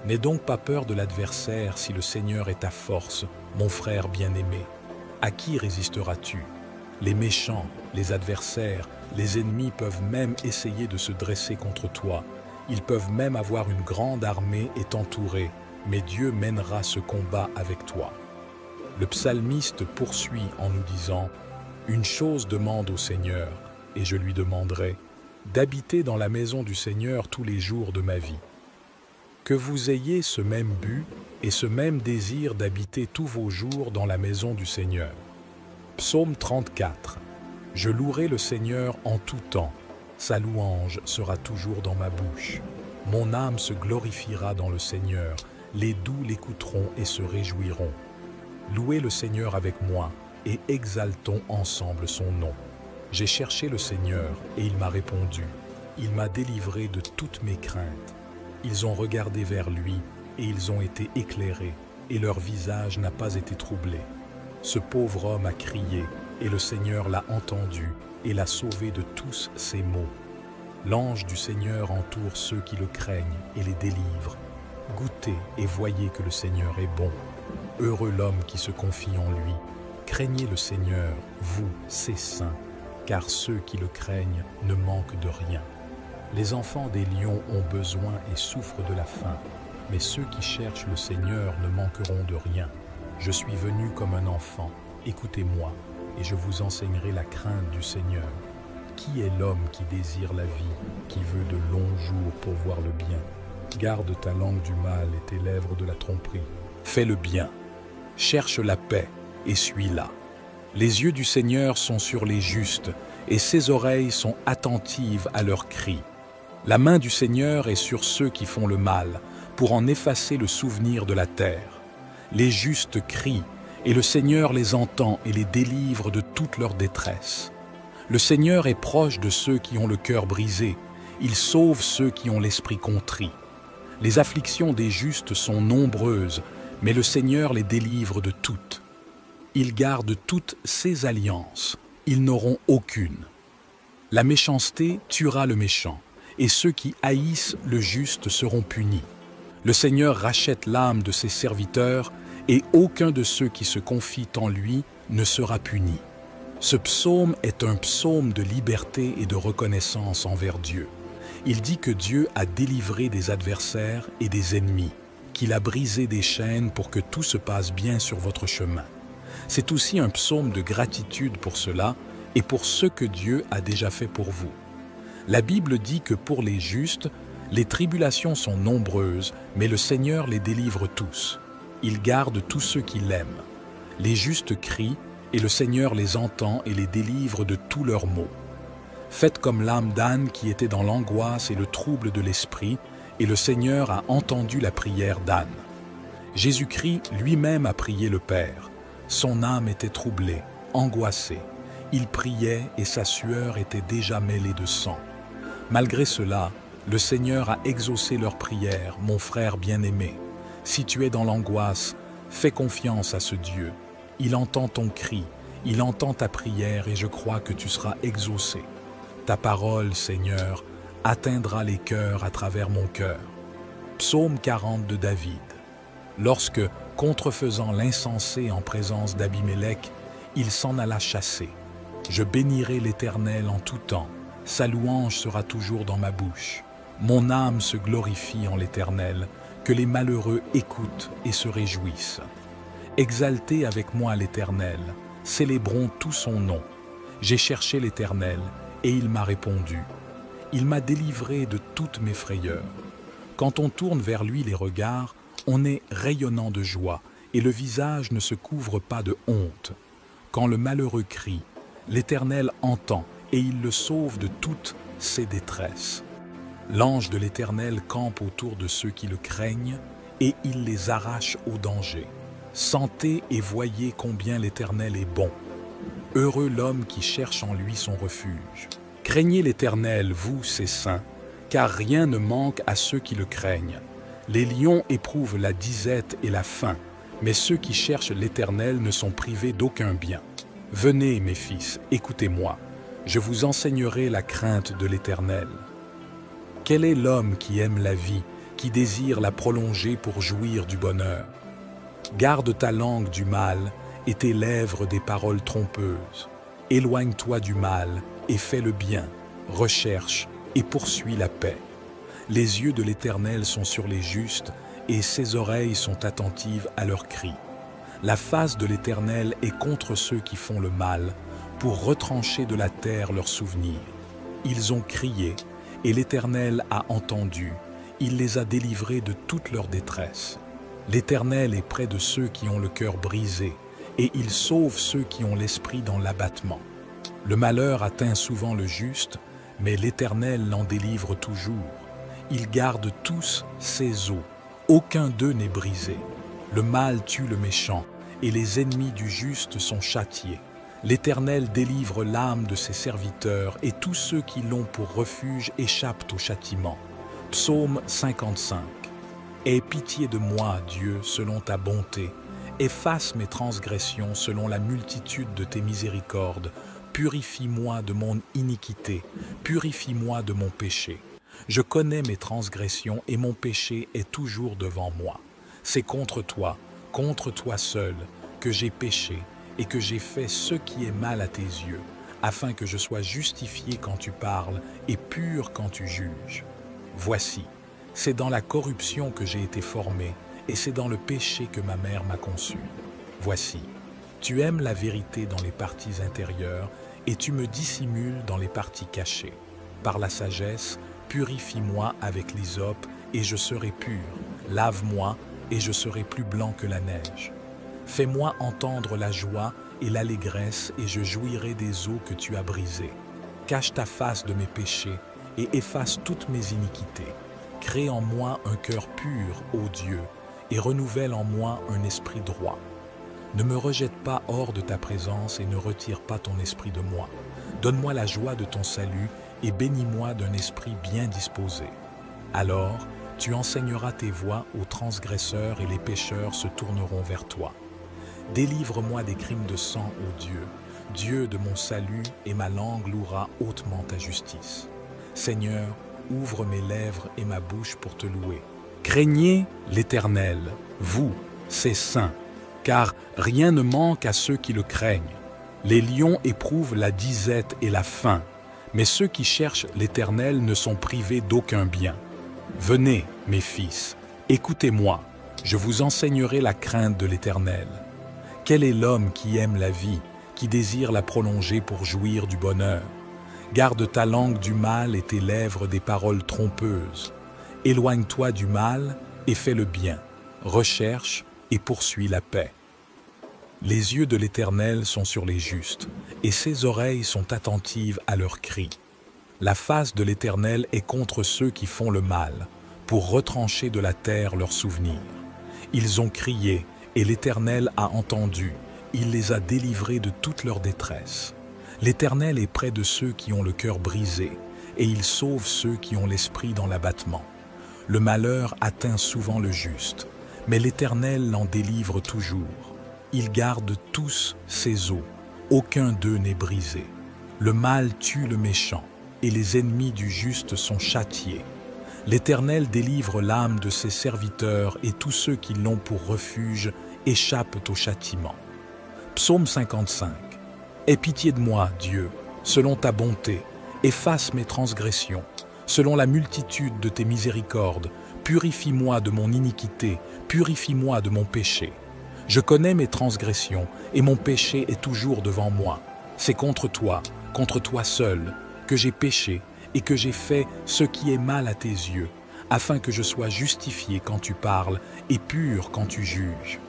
N'aie donc pas peur de l'adversaire si le Seigneur est ta force, mon frère bien-aimé. À qui résisteras-tu? Les méchants, les adversaires, les ennemis peuvent même essayer de se dresser contre toi. Ils peuvent même avoir une grande armée et t'entourer, mais Dieu mènera ce combat avec toi. Le psalmiste poursuit en nous disant « Une chose demande au Seigneur, et je lui demanderai, d'habiter dans la maison du Seigneur tous les jours de ma vie. » Que vous ayez ce même but et ce même désir d'habiter tous vos jours dans la maison du Seigneur. Psaume 34. Je louerai le Seigneur en tout temps. Sa louange sera toujours dans ma bouche. Mon âme se glorifiera dans le Seigneur. Les doux l'écouteront et se réjouiront. Louez le Seigneur avec moi et exaltons ensemble son nom. J'ai cherché le Seigneur et il m'a répondu. Il m'a délivré de toutes mes craintes. Ils ont regardé vers lui et ils ont été éclairés et leur visage n'a pas été troublé. Ce pauvre homme a crié et le Seigneur l'a entendu et l'a sauvé de tous ses maux. L'ange du Seigneur entoure ceux qui le craignent et les délivre. Goûtez et voyez que le Seigneur est bon. Heureux l'homme qui se confie en lui. Craignez le Seigneur, vous, ses saints, car ceux qui le craignent ne manquent de rien. Les enfants des lions ont besoin et souffrent de la faim, mais ceux qui cherchent le Seigneur ne manqueront de rien. Je suis venu comme un enfant, écoutez-moi, et je vous enseignerai la crainte du Seigneur. Qui est l'homme qui désire la vie, qui veut de longs jours pour voir le bien? Garde ta langue du mal et tes lèvres de la tromperie. Fais le bien, cherche la paix et suis-la. Les yeux du Seigneur sont sur les justes, et ses oreilles sont attentives à leurs cris. La main du Seigneur est sur ceux qui font le mal, pour en effacer le souvenir de la terre. Les justes crient, et le Seigneur les entend et les délivre de toute leur détresse. Le Seigneur est proche de ceux qui ont le cœur brisé, il sauve ceux qui ont l'esprit contrit. Les afflictions des justes sont nombreuses, mais le Seigneur les délivre de toutes. Il garde toutes ses alliances, ils n'auront aucune. La méchanceté tuera le méchant, et ceux qui haïssent le juste seront punis. Le Seigneur rachète l'âme de ses serviteurs, et aucun de ceux qui se confient en lui ne sera puni. Ce psaume est un psaume de liberté et de reconnaissance envers Dieu. Il dit que Dieu a délivré des adversaires et des ennemis, qu'il a brisé des chaînes pour que tout se passe bien sur votre chemin. C'est aussi un psaume de gratitude pour cela et pour ce que Dieu a déjà fait pour vous. La Bible dit que pour les justes, les tribulations sont nombreuses, mais le Seigneur les délivre tous. Il garde tous ceux qui l'aiment. Les justes crient, et le Seigneur les entend et les délivre de tous leurs maux. Faites comme l'âme d'Anne qui était dans l'angoisse et le trouble de l'esprit, et le Seigneur a entendu la prière d'Anne. Jésus-Christ lui-même a prié le Père. Son âme était troublée, angoissée. Il priait et sa sueur était déjà mêlée de sang. Malgré cela, le Seigneur a exaucé leur prière, mon frère bien-aimé. Si tu es dans l'angoisse, fais confiance à ce Dieu. Il entend ton cri, il entend ta prière et je crois que tu seras exaucé. Ta parole, Seigneur, atteindra les cœurs à travers mon cœur. Psaume 40 de David. Lorsque, contrefaisant l'insensé en présence d'Abimélec, il s'en alla chasser. Je bénirai l'Éternel en tout temps, sa louange sera toujours dans ma bouche. Mon âme se glorifie en l'Éternel, que les malheureux écoutent et se réjouissent. Exaltez avec moi l'Éternel, célébrons tout son nom. J'ai cherché l'Éternel, et il m'a répondu. Il m'a délivré de toutes mes frayeurs. Quand on tourne vers lui les regards, on est rayonnant de joie, et le visage ne se couvre pas de honte. Quand le malheureux crie, l'Éternel entend, et il le sauve de toutes ses détresses. L'ange de l'Éternel campe autour de ceux qui le craignent, et il les arrache au danger. Sentez et voyez combien l'Éternel est bon. Heureux l'homme qui cherche en lui son refuge. Craignez l'Éternel, vous, ses saints, car rien ne manque à ceux qui le craignent. Les lions éprouvent la disette et la faim, mais ceux qui cherchent l'Éternel ne sont privés d'aucun bien. Venez, mes fils, écoutez-moi, je vous enseignerai la crainte de l'Éternel. Quel est l'homme qui aime la vie, qui désire la prolonger pour jouir du bonheur? Garde ta langue du mal et tes lèvres des paroles trompeuses. Éloigne-toi du mal et fais le bien, recherche et poursuis la paix. Les yeux de l'Éternel sont sur les justes et ses oreilles sont attentives à leurs cris. La face de l'Éternel est contre ceux qui font le mal, pour retrancher de la terre leurs souvenirs. Ils ont crié et l'Éternel a entendu, il les a délivrés de toute leur détresse. L'Éternel est près de ceux qui ont le cœur brisé, et il sauve ceux qui ont l'esprit dans l'abattement. Le malheur atteint souvent le juste, mais l'Éternel l'en délivre toujours. Il garde tous ses os, aucun d'eux n'est brisé. Le mal tue le méchant, et les ennemis du juste sont châtiés. L'Éternel délivre l'âme de ses serviteurs, et tous ceux qui l'ont pour refuge échappent au châtiment. Psaume 55. Aie pitié de moi, Dieu, selon ta bonté. Efface mes transgressions selon la multitude de tes miséricordes. Purifie-moi de mon iniquité, purifie-moi de mon péché. Je connais mes transgressions et mon péché est toujours devant moi. C'est contre toi seul, que j'ai péché et que j'ai fait ce qui est mal à tes yeux, afin que je sois justifié quand tu parles et pur quand tu juges. Voici, c'est dans la corruption que j'ai été formé, et c'est dans le péché que ma mère m'a conçu. Voici, tu aimes la vérité dans les parties intérieures, et tu me dissimules dans les parties cachées. Par la sagesse, purifie-moi avec l'hysope, et je serai pur. Lave-moi, et je serai plus blanc que la neige. Fais-moi entendre la joie et l'allégresse, et je jouirai des eaux que tu as brisées. Cache ta face de mes péchés, et efface toutes mes iniquités. Crée en moi un cœur pur, ô Dieu, et renouvelle en moi un esprit droit. Ne me rejette pas hors de ta présence et ne retire pas ton esprit de moi. Donne-moi la joie de ton salut et bénis-moi d'un esprit bien disposé. Alors, tu enseigneras tes voies aux transgresseurs et les pécheurs se tourneront vers toi. Délivre-moi des crimes de sang, ô Dieu, Dieu de mon salut, et ma langue louera hautement ta justice. Seigneur, ouvre mes lèvres et ma bouche pour te louer. Craignez l'Éternel, vous, ses saints, car rien ne manque à ceux qui le craignent. Les lions éprouvent la disette et la faim, mais ceux qui cherchent l'Éternel ne sont privés d'aucun bien. Venez, mes fils, écoutez-moi, je vous enseignerai la crainte de l'Éternel. Quel est l'homme qui aime la vie, qui désire la prolonger pour jouir du bonheur? Garde ta langue du mal et tes lèvres des paroles trompeuses. Éloigne-toi du mal et fais le bien. Recherche et poursuis la paix. Les yeux de l'Éternel sont sur les justes, et ses oreilles sont attentives à leurs cris. La face de l'Éternel est contre ceux qui font le mal, pour retrancher de la terre leurs souvenirs. Ils ont crié, et l'Éternel a entendu, il les a délivrés de toute leur détresse. L'Éternel est près de ceux qui ont le cœur brisé, et il sauve ceux qui ont l'esprit dans l'abattement. Le malheur atteint souvent le juste, mais l'Éternel l'en délivre toujours. Il garde tous ses os, aucun d'eux n'est brisé. Le mal tue le méchant, et les ennemis du juste sont châtiés. L'Éternel délivre l'âme de ses serviteurs, et tous ceux qui l'ont pour refuge échappent au châtiment. Psaume 55. Aie pitié de moi, Dieu, selon ta bonté, efface mes transgressions. Selon la multitude de tes miséricordes, purifie-moi de mon iniquité, purifie-moi de mon péché. Je connais mes transgressions, et mon péché est toujours devant moi. C'est contre toi seul, que j'ai péché, et que j'ai fait ce qui est mal à tes yeux, afin que je sois justifié quand tu parles, et pur quand tu juges.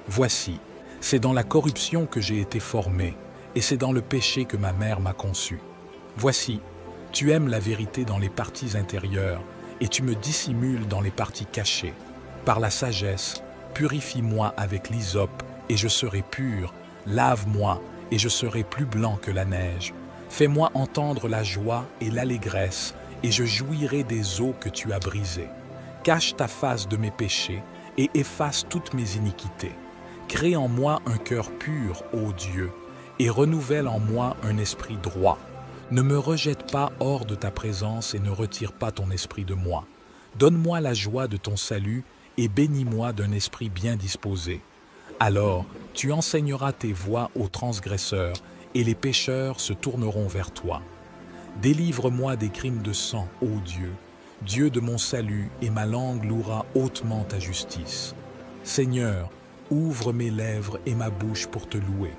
Voici, c'est dans la corruption que j'ai été formé, et c'est dans le péché que ma mère m'a conçu. Voici, tu aimes la vérité dans les parties intérieures, et tu me dissimules dans les parties cachées. Par la sagesse, purifie-moi avec l'hysope, et je serai pur. Lave-moi, et je serai plus blanc que la neige. Fais-moi entendre la joie et l'allégresse, et je jouirai des eaux que tu as brisées. Cache ta face de mes péchés, et efface toutes mes iniquités. Crée en moi un cœur pur, ô Dieu, et renouvelle en moi un esprit droit. Ne me rejette pas hors de ta présence et ne retire pas ton esprit de moi. Donne-moi la joie de ton salut et bénis-moi d'un esprit bien disposé. Alors, tu enseigneras tes voies aux transgresseurs et les pécheurs se tourneront vers toi. Délivre-moi des crimes de sang, ô Dieu, Dieu de mon salut, et ma langue louera hautement ta justice. Seigneur, ouvre mes lèvres et ma bouche pour te louer,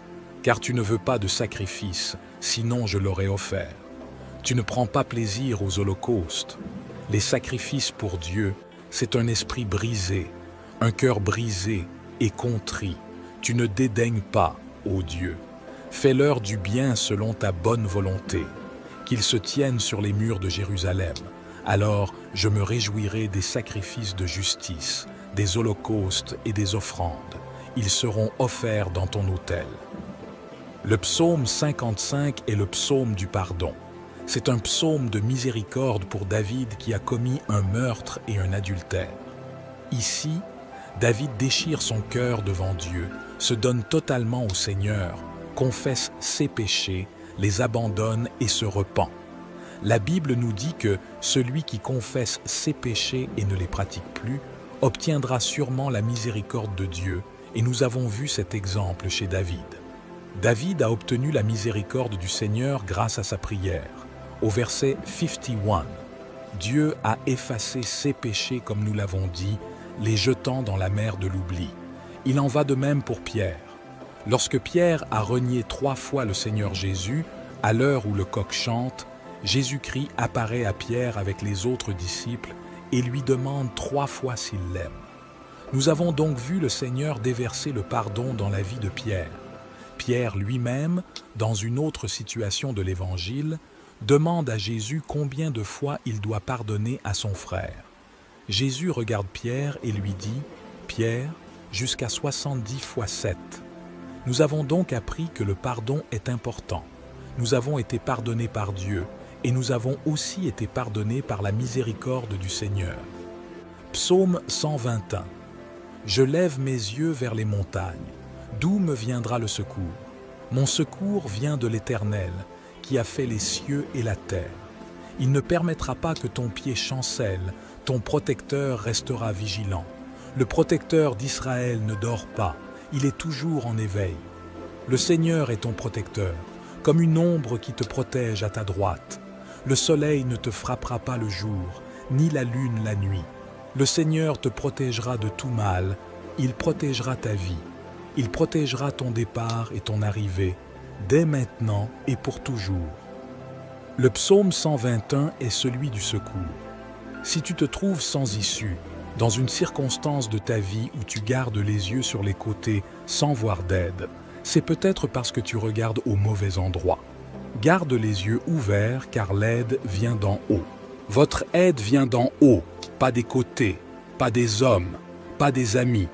car tu ne veux pas de sacrifice, sinon je l'aurais offert. Tu ne prends pas plaisir aux holocaustes. Les sacrifices pour Dieu, c'est un esprit brisé, un cœur brisé et contrit. Tu ne dédaignes pas, ô Dieu. Fais-leur du bien selon ta bonne volonté, qu'ils se tiennent sur les murs de Jérusalem. Alors je me réjouirai des sacrifices de justice, des holocaustes et des offrandes. Ils seront offerts dans ton autel. Le psaume 55 est le psaume du pardon. C'est un psaume de miséricorde pour David qui a commis un meurtre et un adultère. Ici, David déchire son cœur devant Dieu, se donne totalement au Seigneur, confesse ses péchés, les abandonne et se repent. La Bible nous dit que celui qui confesse ses péchés et ne les pratique plus obtiendra sûrement la miséricorde de Dieu, et nous avons vu cet exemple chez David. David a obtenu la miséricorde du Seigneur grâce à sa prière. Au verset 51, Dieu a effacé ses péchés comme nous l'avons dit, les jetant dans la mer de l'oubli. Il en va de même pour Pierre. Lorsque Pierre a renié 3 fois le Seigneur Jésus, à l'heure où le coq chante, Jésus-Christ apparaît à Pierre avec les autres disciples et lui demande 3 fois s'il l'aime. Nous avons donc vu le Seigneur déverser le pardon dans la vie de Pierre. Pierre lui-même, dans une autre situation de l'Évangile, demande à Jésus combien de fois il doit pardonner à son frère. Jésus regarde Pierre et lui dit « Pierre, jusqu'à 70 fois 7. » Nous avons donc appris que le pardon est important. Nous avons été pardonnés par Dieu et nous avons aussi été pardonnés par la miséricorde du Seigneur. Psaume 121. Je lève mes yeux vers les montagnes. D'où me viendra le secours? Mon secours vient de l'Éternel, qui a fait les cieux et la terre. Il ne permettra pas que ton pied chancelle, ton protecteur restera vigilant. Le protecteur d'Israël ne dort pas, il est toujours en éveil. Le Seigneur est ton protecteur, comme une ombre qui te protège à ta droite. Le soleil ne te frappera pas le jour, ni la lune la nuit. Le Seigneur te protégera de tout mal, il protégera ta vie. Il protégera ton départ et ton arrivée, dès maintenant et pour toujours. Le psaume 121 est celui du secours. Si tu te trouves sans issue, dans une circonstance de ta vie où tu gardes les yeux sur les côtés sans voir d'aide, c'est peut-être parce que tu regardes au mauvais endroit. Garde les yeux ouverts car l'aide vient d'en haut. Votre aide vient d'en haut, pas des côtés, pas des hommes, pas des amis,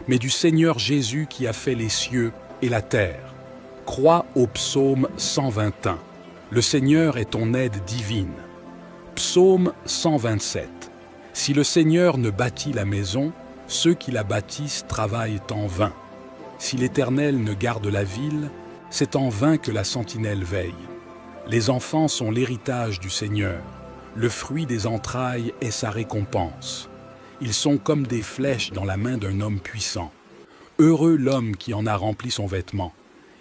mais du Seigneur Jésus qui a fait les cieux et la terre. Crois au psaume 121. Le Seigneur est ton aide divine. Psaume 127. Si le Seigneur ne bâtit la maison, ceux qui la bâtissent travaillent en vain. Si l'Éternel ne garde la ville, c'est en vain que la sentinelle veille. Les enfants sont l'héritage du Seigneur. Le fruit des entrailles est sa récompense. Ils sont comme des flèches dans la main d'un homme puissant. Heureux l'homme qui en a rempli son vêtement.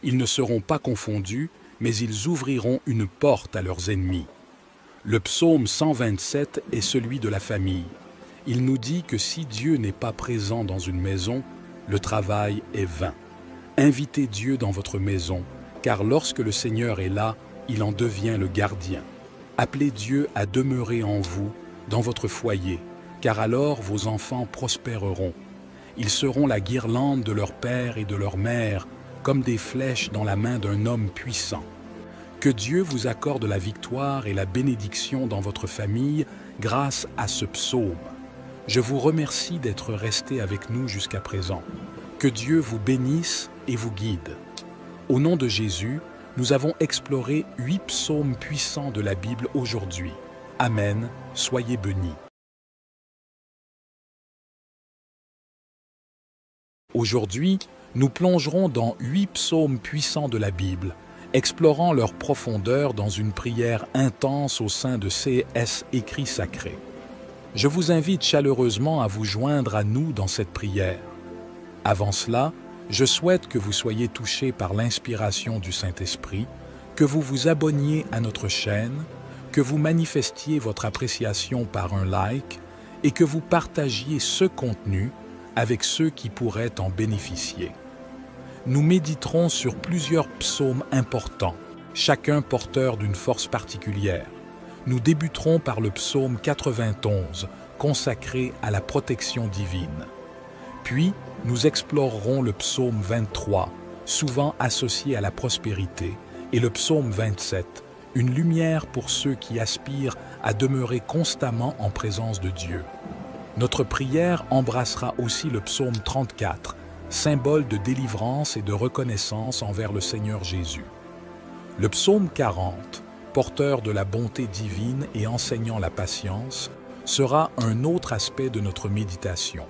Ils ne seront pas confondus, mais ils ouvriront une porte à leurs ennemis. Le psaume 127 est celui de la famille. Il nous dit que si Dieu n'est pas présent dans une maison, le travail est vain. Invitez Dieu dans votre maison, car lorsque le Seigneur est là, il en devient le gardien. Appelez Dieu à demeurer en vous, dans votre foyer, car alors vos enfants prospéreront. Ils seront la guirlande de leur père et de leur mère, comme des flèches dans la main d'un homme puissant. Que Dieu vous accorde la victoire et la bénédiction dans votre famille grâce à ce psaume. Je vous remercie d'être restés avec nous jusqu'à présent. Que Dieu vous bénisse et vous guide. Au nom de Jésus, nous avons exploré 8 psaumes puissants de la Bible aujourd'hui. Amen, soyez bénis. Aujourd'hui, nous plongerons dans 8 psaumes puissants de la Bible, explorant leur profondeur dans une prière intense au sein de CS Écrits Sacrés. Je vous invite chaleureusement à vous joindre à nous dans cette prière. Avant cela, je souhaite que vous soyez touchés par l'inspiration du Saint-Esprit, que vous vous abonniez à notre chaîne, que vous manifestiez votre appréciation par un like et que vous partagiez ce contenu avec ceux qui pourraient en bénéficier. Nous méditerons sur plusieurs psaumes importants, chacun porteur d'une force particulière. Nous débuterons par le psaume 91, consacré à la protection divine. Puis, nous explorerons le psaume 23, souvent associé à la prospérité, et le psaume 27, une lumière pour ceux qui aspirent à demeurer constamment en présence de Dieu. Notre prière embrassera aussi le psaume 34, symbole de délivrance et de reconnaissance envers le Seigneur Jésus. Le psaume 40, porteur de la bonté divine et enseignant la patience, sera un autre aspect de notre méditation.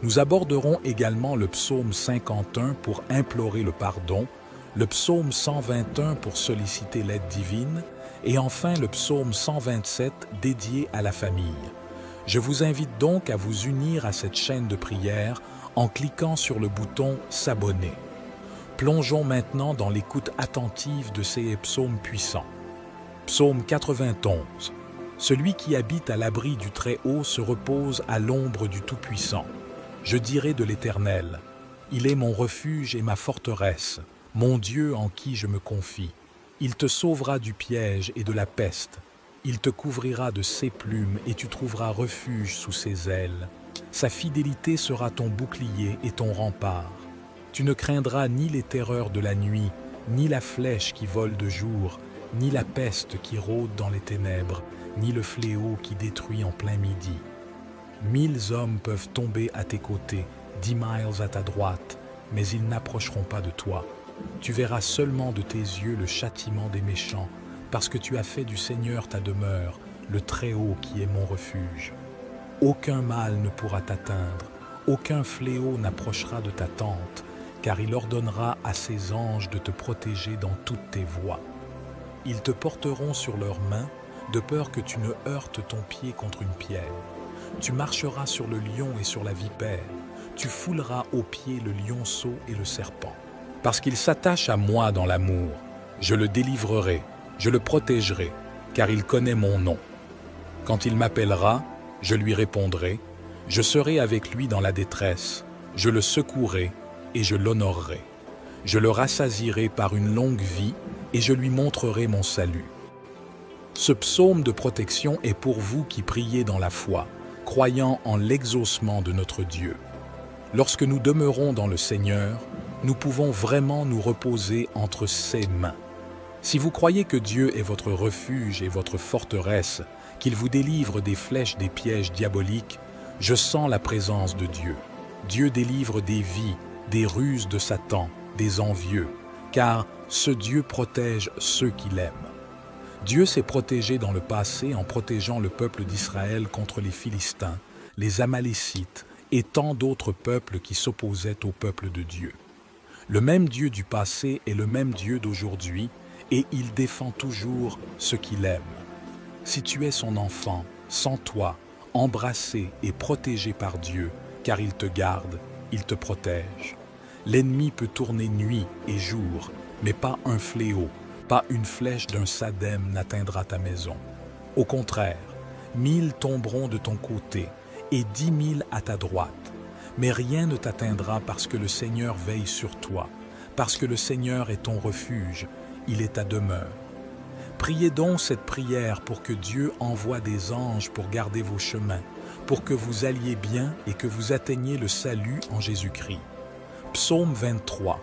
Nous aborderons également le psaume 51 pour implorer le pardon, le psaume 121 pour solliciter l'aide divine et enfin le psaume 127 dédié à la famille. Je vous invite donc à vous unir à cette chaîne de prière en cliquant sur le bouton « S'abonner ». Plongeons maintenant dans l'écoute attentive de ces psaumes puissants. Psaume 91. Celui qui habite à l'abri du Très-Haut se repose à l'ombre du Tout-Puissant. Je dirai de l'Éternel, il est mon refuge et ma forteresse, mon Dieu en qui je me confie. Il te sauvera du piège et de la peste. Il te couvrira de ses plumes et tu trouveras refuge sous ses ailes. Sa fidélité sera ton bouclier et ton rempart. Tu ne craindras ni les terreurs de la nuit, ni la flèche qui vole de jour, ni la peste qui rôde dans les ténèbres, ni le fléau qui détruit en plein midi. 1000 hommes peuvent tomber à tes côtés, 10 miles à ta droite, mais ils n'approcheront pas de toi. Tu verras seulement de tes yeux le châtiment des méchants, parce que tu as fait du Seigneur ta demeure, le Très-Haut qui est mon refuge. Aucun mal ne pourra t'atteindre, aucun fléau n'approchera de ta tente, car il ordonnera à ses anges de te protéger dans toutes tes voies. Ils te porteront sur leurs mains, de peur que tu ne heurtes ton pied contre une pierre. Tu marcheras sur le lion et sur la vipère, tu fouleras aux pieds le lionceau et le serpent. Parce qu'il s'attache à moi dans l'amour, je le délivrerai, je le protégerai, car il connaît mon nom. Quand il m'appellera, je lui répondrai, je serai avec lui dans la détresse, je le secouerai et je l'honorerai. Je le rassasierai par une longue vie et je lui montrerai mon salut. Ce psaume de protection est pour vous qui priez dans la foi, croyant en l'exaucement de notre Dieu. Lorsque nous demeurons dans le Seigneur, nous pouvons vraiment nous reposer entre ses mains. Si vous croyez que Dieu est votre refuge et votre forteresse, qu'il vous délivre des flèches des pièges diaboliques, je sens la présence de Dieu. Dieu délivre des vies, des ruses de Satan, des envieux, car ce Dieu protège ceux qui l'aiment. Dieu s'est protégé dans le passé en protégeant le peuple d'Israël contre les Philistins, les Amalécites et tant d'autres peuples qui s'opposaient au peuple de Dieu. Le même Dieu du passé est le même Dieu d'aujourd'hui et il défend toujours ceux qui l'aiment. Si tu es son enfant, sens-toi embrassé et protégé par Dieu, car il te garde, il te protège. L'ennemi peut tourner nuit et jour, mais pas un fléau, pas une flèche d'un sadème n'atteindra ta maison. Au contraire, 1000 tomberont de ton côté et 10 000 à ta droite, mais rien ne t'atteindra parce que le Seigneur veille sur toi, parce que le Seigneur est ton refuge, il est ta demeure. Priez donc cette prière pour que Dieu envoie des anges pour garder vos chemins, pour que vous alliez bien et que vous atteigniez le salut en Jésus-Christ. Psaume 23.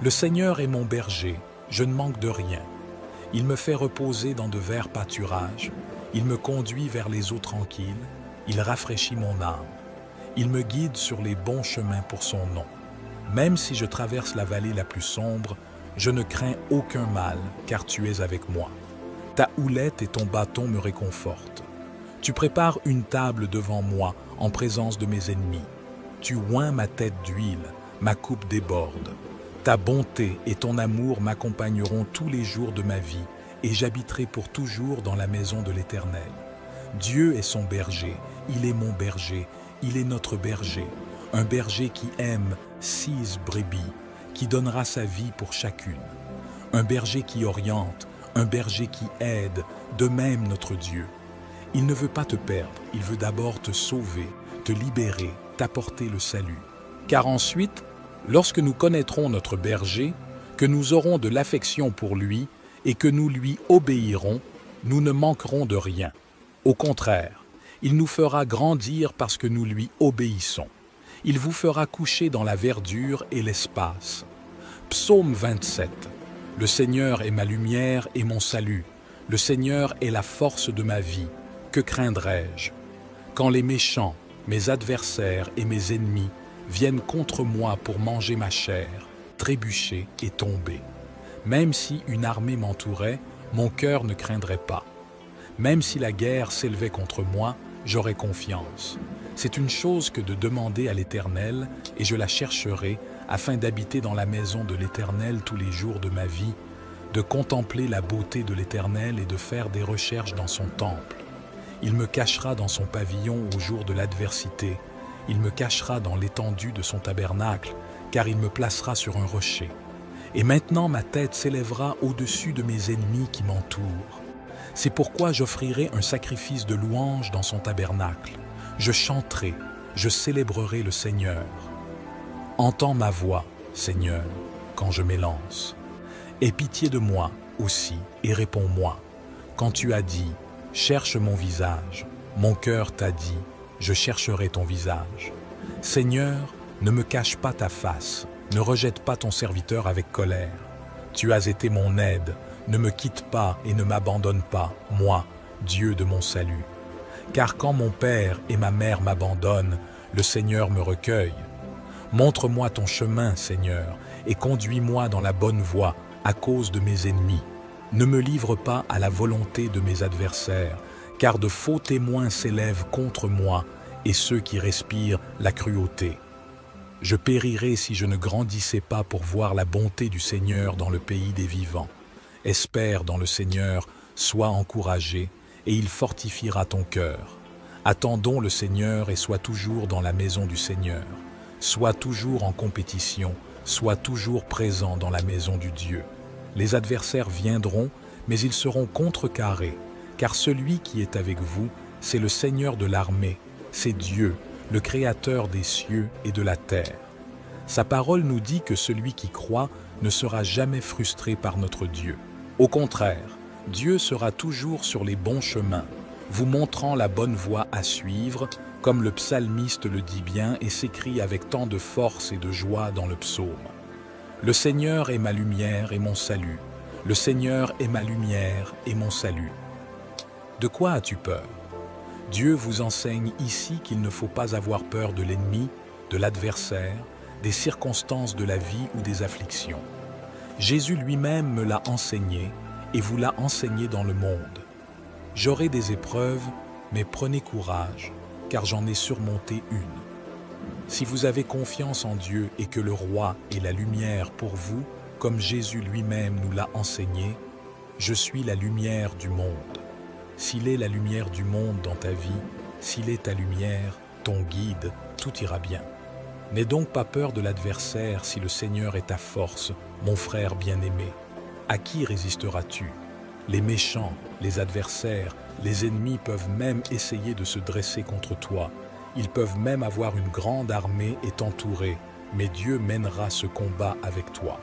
Le Seigneur est mon berger, je ne manque de rien. Il me fait reposer dans de verts pâturages, il me conduit vers les eaux tranquilles, il rafraîchit mon âme. Il me guide sur les bons chemins pour son nom. Même si je traverse la vallée la plus sombre, je ne crains aucun mal, car tu es avec moi. Ta houlette et ton bâton me réconfortent. Tu prépares une table devant moi en présence de mes ennemis. Tu oins ma tête d'huile, ma coupe déborde. Ta bonté et ton amour m'accompagneront tous les jours de ma vie et j'habiterai pour toujours dans la maison de l'Éternel. Dieu est son berger, il est mon berger, il est notre berger, un berger qui aime 6 brebis, qui donnera sa vie pour chacune. Un berger qui oriente, un berger qui aide, de même notre Dieu. Il ne veut pas te perdre, il veut d'abord te sauver, te libérer, t'apporter le salut. Car ensuite, lorsque nous connaîtrons notre berger, que nous aurons de l'affection pour lui et que nous lui obéirons, nous ne manquerons de rien. Au contraire, il nous fera grandir parce que nous lui obéissons. Il vous fera coucher dans la verdure et l'espace. Psaume 27. Le Seigneur est ma lumière et mon salut. Le Seigneur est la force de ma vie. Que craindrais-je? Quand les méchants, mes adversaires et mes ennemis viennent contre moi pour manger ma chair, trébucher et tomber. Même si une armée m'entourait, mon cœur ne craindrait pas. Même si la guerre s'élevait contre moi, j'aurais confiance. C'est une chose que de demander à l'Éternel, et je la chercherai, afin d'habiter dans la maison de l'Éternel tous les jours de ma vie, de contempler la beauté de l'Éternel et de faire des recherches dans son temple. Il me cachera dans son pavillon au jour de l'adversité. Il me cachera dans l'étendue de son tabernacle, car il me placera sur un rocher. Et maintenant ma tête s'élèvera au-dessus de mes ennemis qui m'entourent. C'est pourquoi j'offrirai un sacrifice de louange dans son tabernacle. Je chanterai, je célébrerai le Seigneur. Entends ma voix, Seigneur, quand je m'élance. Aie pitié de moi aussi et réponds-moi. Quand tu as dit, cherche mon visage, mon cœur t'a dit, je chercherai ton visage. Seigneur, ne me cache pas ta face, ne rejette pas ton serviteur avec colère. Tu as été mon aide, ne me quitte pas et ne m'abandonne pas, moi, Dieu de mon salut. Car quand mon père et ma mère m'abandonnent, le Seigneur me recueille. Montre-moi ton chemin, Seigneur, et conduis-moi dans la bonne voie à cause de mes ennemis. Ne me livre pas à la volonté de mes adversaires, car de faux témoins s'élèvent contre moi et ceux qui respirent la cruauté. Je périrais si je ne grandissais pas pour voir la bonté du Seigneur dans le pays des vivants. Espère dans le Seigneur, sois encouragé, et il fortifiera ton cœur. Attendons le Seigneur et sois toujours dans la maison du Seigneur. Sois toujours en compétition, sois toujours présent dans la maison du Dieu. Les adversaires viendront, mais ils seront contrecarrés, car celui qui est avec vous, c'est le Seigneur de l'armée, c'est Dieu, le Créateur des cieux et de la terre. Sa parole nous dit que celui qui croit ne sera jamais frustré par notre Dieu. Au contraire, Dieu sera toujours sur les bons chemins, vous montrant la bonne voie à suivre, comme le psalmiste le dit bien et s'écrie avec tant de force et de joie dans le psaume. Le Seigneur est ma lumière et mon salut. Le Seigneur est ma lumière et mon salut. De quoi as-tu peur? Dieu vous enseigne ici qu'il ne faut pas avoir peur de l'ennemi, de l'adversaire, des circonstances de la vie ou des afflictions. Jésus lui-même me l'a enseigné et vous l'a enseigné dans le monde. J'aurai des épreuves, mais prenez courage, car j'en ai surmonté une. Si vous avez confiance en Dieu et que le Roi est la lumière pour vous, comme Jésus lui-même nous l'a enseigné, je suis la lumière du monde. S'il est la lumière du monde dans ta vie, s'il est ta lumière, ton guide, tout ira bien. N'aie donc pas peur de l'adversaire si le Seigneur est ta force, mon frère bien-aimé. À qui résisteras-tu? Les méchants, les adversaires, les ennemis peuvent même essayer de se dresser contre toi. Ils peuvent même avoir une grande armée et t'entourer, mais Dieu mènera ce combat avec toi.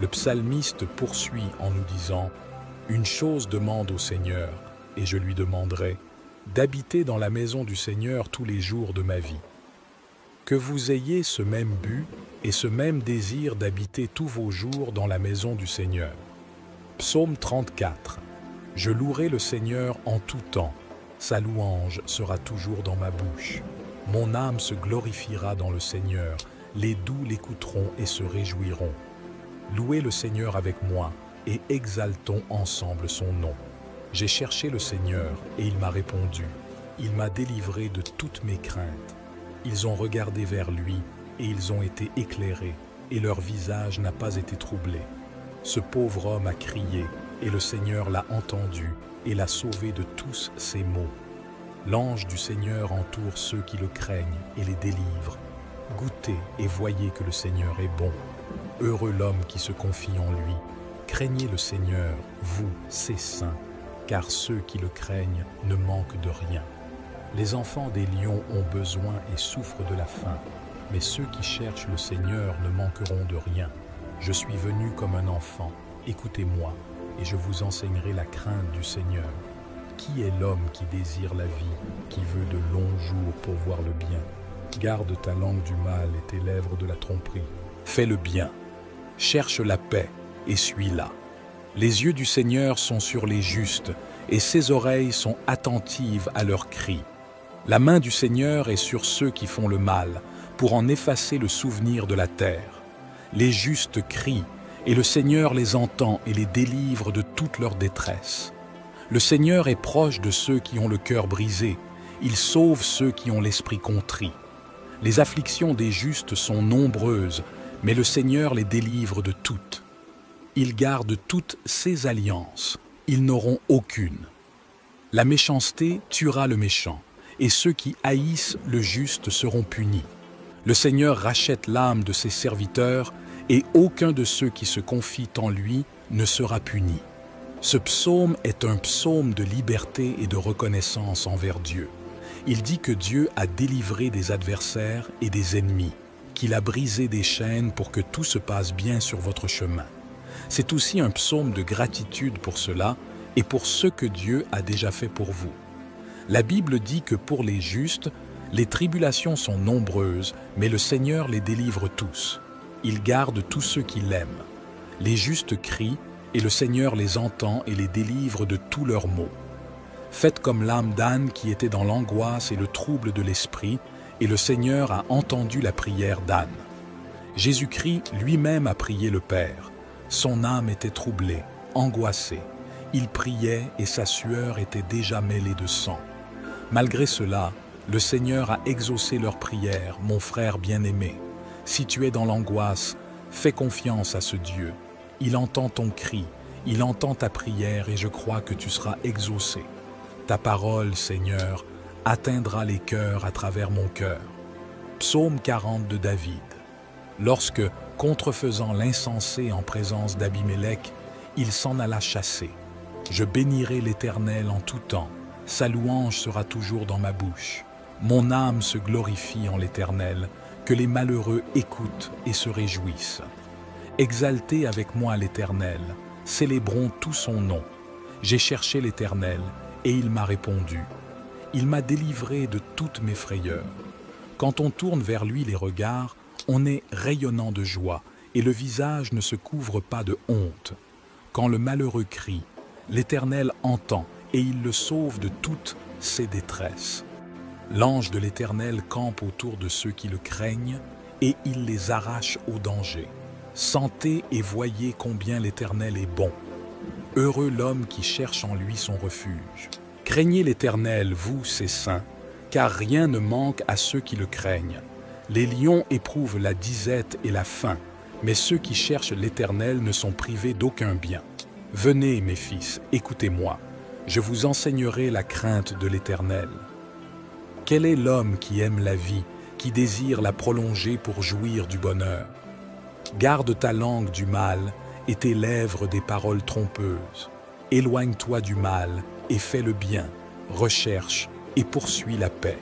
Le psalmiste poursuit en nous disant « Une chose demande au Seigneur, et je lui demanderai, d'habiter dans la maison du Seigneur tous les jours de ma vie. » Que vous ayez ce même but et ce même désir d'habiter tous vos jours dans la maison du Seigneur. Psaume 34. Je louerai le Seigneur en tout temps. Sa louange sera toujours dans ma bouche. Mon âme se glorifiera dans le Seigneur. Les doux l'écouteront et se réjouiront. Louez le Seigneur avec moi et exaltons ensemble son nom. J'ai cherché le Seigneur et il m'a répondu. Il m'a délivré de toutes mes craintes. Ils ont regardé vers lui et ils ont été éclairés et leur visage n'a pas été troublé. Ce pauvre homme a crié et le Seigneur l'a entendu et l'a sauvé de tous ses maux. L'ange du Seigneur entoure ceux qui le craignent et les délivre. Goûtez et voyez que le Seigneur est bon. Heureux l'homme qui se confie en lui. Craignez le Seigneur, vous, ses saints, car ceux qui le craignent ne manquent de rien. Les enfants des lions ont besoin et souffrent de la faim, mais ceux qui cherchent le Seigneur ne manqueront de rien. Je suis venu comme un enfant, écoutez-moi, et je vous enseignerai la crainte du Seigneur. Qui est l'homme qui désire la vie, qui veut de longs jours pour voir le bien? Garde ta langue du mal et tes lèvres de la tromperie. Fais le bien, cherche la paix et suis-la. Les yeux du Seigneur sont sur les justes, et ses oreilles sont attentives à leurs cris. La main du Seigneur est sur ceux qui font le mal, pour en effacer le souvenir de la terre. Les justes crient, et le Seigneur les entend et les délivre de toute leur détresse. Le Seigneur est proche de ceux qui ont le cœur brisé, il sauve ceux qui ont l'esprit contrit. Les afflictions des justes sont nombreuses, mais le Seigneur les délivre de toutes. Il garde toutes ses alliances, ils n'auront aucune. La méchanceté tuera le méchant, et ceux qui haïssent le juste seront punis. Le Seigneur rachète l'âme de ses serviteurs, et aucun de ceux qui se confient en lui ne sera puni. Ce psaume est un psaume de liberté et de reconnaissance envers Dieu. Il dit que Dieu a délivré des adversaires et des ennemis, qu'il a brisé des chaînes pour que tout se passe bien sur votre chemin. C'est aussi un psaume de gratitude pour cela et pour ce que Dieu a déjà fait pour vous. La Bible dit que pour les justes, les tribulations sont nombreuses, mais le Seigneur les délivre tous. Il garde tous ceux qui l'aiment. Les justes crient, et le Seigneur les entend et les délivre de tous leurs maux. Faites comme l'âme d'Anne qui était dans l'angoisse et le trouble de l'esprit, et le Seigneur a entendu la prière d'Anne. Jésus-Christ lui-même a prié le Père. Son âme était troublée, angoissée. Il priait et sa sueur était déjà mêlée de sang. Malgré cela, le Seigneur a exaucé leur prière, mon frère bien-aimé. Si tu es dans l'angoisse, fais confiance à ce Dieu. Il entend ton cri, il entend ta prière et je crois que tu seras exaucé. Ta parole, Seigneur, atteindra les cœurs à travers mon cœur. Psaume 40 de David. Lorsque, contrefaisant l'insensé en présence d'Abimélec, il s'en alla chasser. Je bénirai l'Éternel en tout temps, sa louange sera toujours dans ma bouche. Mon âme se glorifie en l'Éternel, que les malheureux écoutent et se réjouissent. Exaltez avec moi l'Éternel, célébrons tout son nom. J'ai cherché l'Éternel, et il m'a répondu. Il m'a délivré de toutes mes frayeurs. Quand on tourne vers lui les regards, on est rayonnant de joie, et le visage ne se couvre pas de honte. Quand le malheureux crie, l'Éternel entend, et il le sauve de toutes ses détresses. L'ange de l'Éternel campe autour de ceux qui le craignent, et il les arrache au danger. Sentez et voyez combien l'Éternel est bon. Heureux l'homme qui cherche en lui son refuge. Craignez l'Éternel, vous, ses saints, car rien ne manque à ceux qui le craignent. Les lions éprouvent la disette et la faim, mais ceux qui cherchent l'Éternel ne sont privés d'aucun bien. Venez, mes fils, écoutez-moi, je vous enseignerai la crainte de l'Éternel. Quel est l'homme qui aime la vie, qui désire la prolonger pour jouir du bonheur? Garde ta langue du mal et tes lèvres des paroles trompeuses. Éloigne-toi du mal et fais le bien, recherche et poursuis la paix.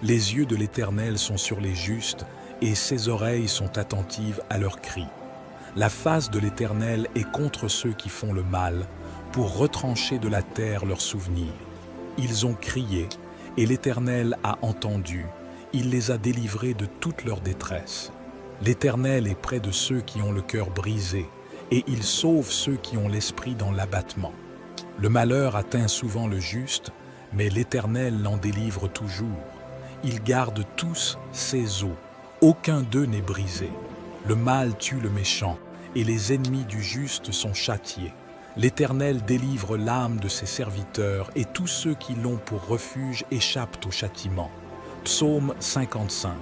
Les yeux de l'Éternel sont sur les justes et ses oreilles sont attentives à leurs cris. La face de l'Éternel est contre ceux qui font le mal, pour retrancher de la terre leurs souvenirs. Ils ont crié, et l'Éternel a entendu, il les a délivrés de toute leur détresse. L'Éternel est près de ceux qui ont le cœur brisé, et il sauve ceux qui ont l'esprit dans l'abattement. Le malheur atteint souvent le juste, mais l'Éternel l'en délivre toujours. Il garde tous ses os, aucun d'eux n'est brisé. Le mal tue le méchant, et les ennemis du juste sont châtiés. L'Éternel délivre l'âme de ses serviteurs, et tous ceux qui l'ont pour refuge échappent au châtiment. Psaume 55.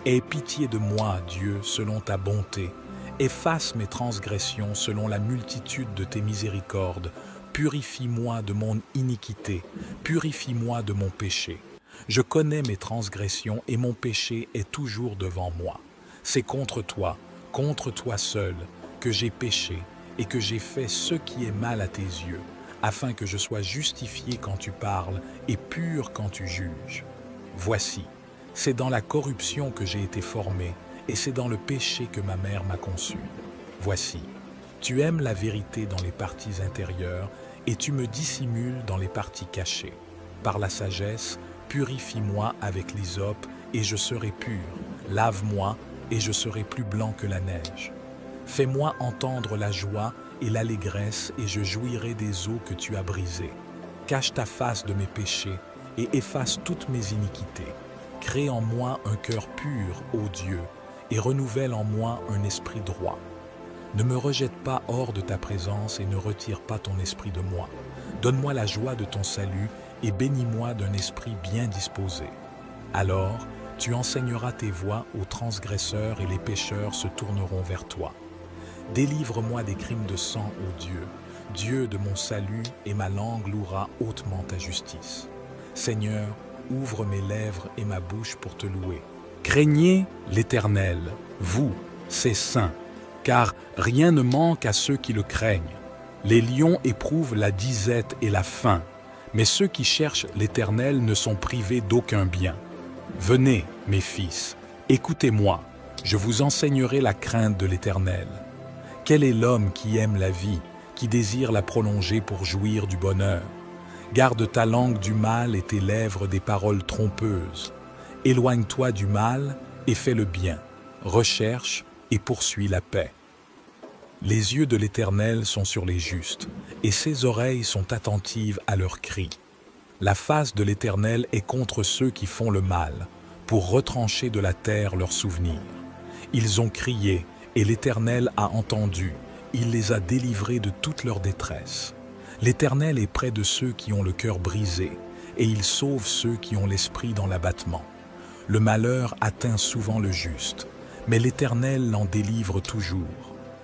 Aie pitié de moi, Dieu, selon ta bonté. Efface mes transgressions selon la multitude de tes miséricordes. Purifie-moi de mon iniquité, purifie-moi de mon péché. Je connais mes transgressions et mon péché est toujours devant moi. C'est contre toi seul, que j'ai péché et que j'ai fait ce qui est mal à tes yeux, afin que je sois justifié quand tu parles et pur quand tu juges. Voici, c'est dans la corruption que j'ai été formé, et c'est dans le péché que ma mère m'a conçu. Voici, tu aimes la vérité dans les parties intérieures, et tu me dissimules dans les parties cachées. Par la sagesse, purifie-moi avec l'hysope, et je serai pur. Lave-moi, et je serai plus blanc que la neige. Fais-moi entendre la joie et l'allégresse, et je jouirai des eaux que tu as brisées. Cache ta face de mes péchés, et efface toutes mes iniquités. Crée en moi un cœur pur, ô Dieu, et renouvelle en moi un esprit droit. Ne me rejette pas hors de ta présence et ne retire pas ton esprit de moi. Donne-moi la joie de ton salut et bénis-moi d'un esprit bien disposé. Alors, tu enseigneras tes voies aux transgresseurs et les pécheurs se tourneront vers toi. Délivre-moi des crimes de sang, ô Dieu, Dieu de mon salut, et ma langue louera hautement ta justice. Seigneur, ouvre mes lèvres et ma bouche pour te louer. Craignez l'Éternel, vous, ses saints, car rien ne manque à ceux qui le craignent. Les lions éprouvent la disette et la faim, mais ceux qui cherchent l'Éternel ne sont privés d'aucun bien. Venez, mes fils, écoutez-moi, je vous enseignerai la crainte de l'Éternel. Quel est l'homme qui aime la vie, qui désire la prolonger pour jouir du bonheur? Garde ta langue du mal et tes lèvres des paroles trompeuses. Éloigne-toi du mal et fais le bien. Recherche et poursuis la paix. Les yeux de l'Éternel sont sur les justes, et ses oreilles sont attentives à leurs cris. La face de l'Éternel est contre ceux qui font le mal, pour retrancher de la terre leurs souvenirs. Ils ont crié, et l'Éternel a entendu. Il les a délivrés de toute leur détresse. L'Éternel est près de ceux qui ont le cœur brisé, et il sauve ceux qui ont l'esprit dans l'abattement. Le malheur atteint souvent le juste, mais l'Éternel l'en délivre toujours.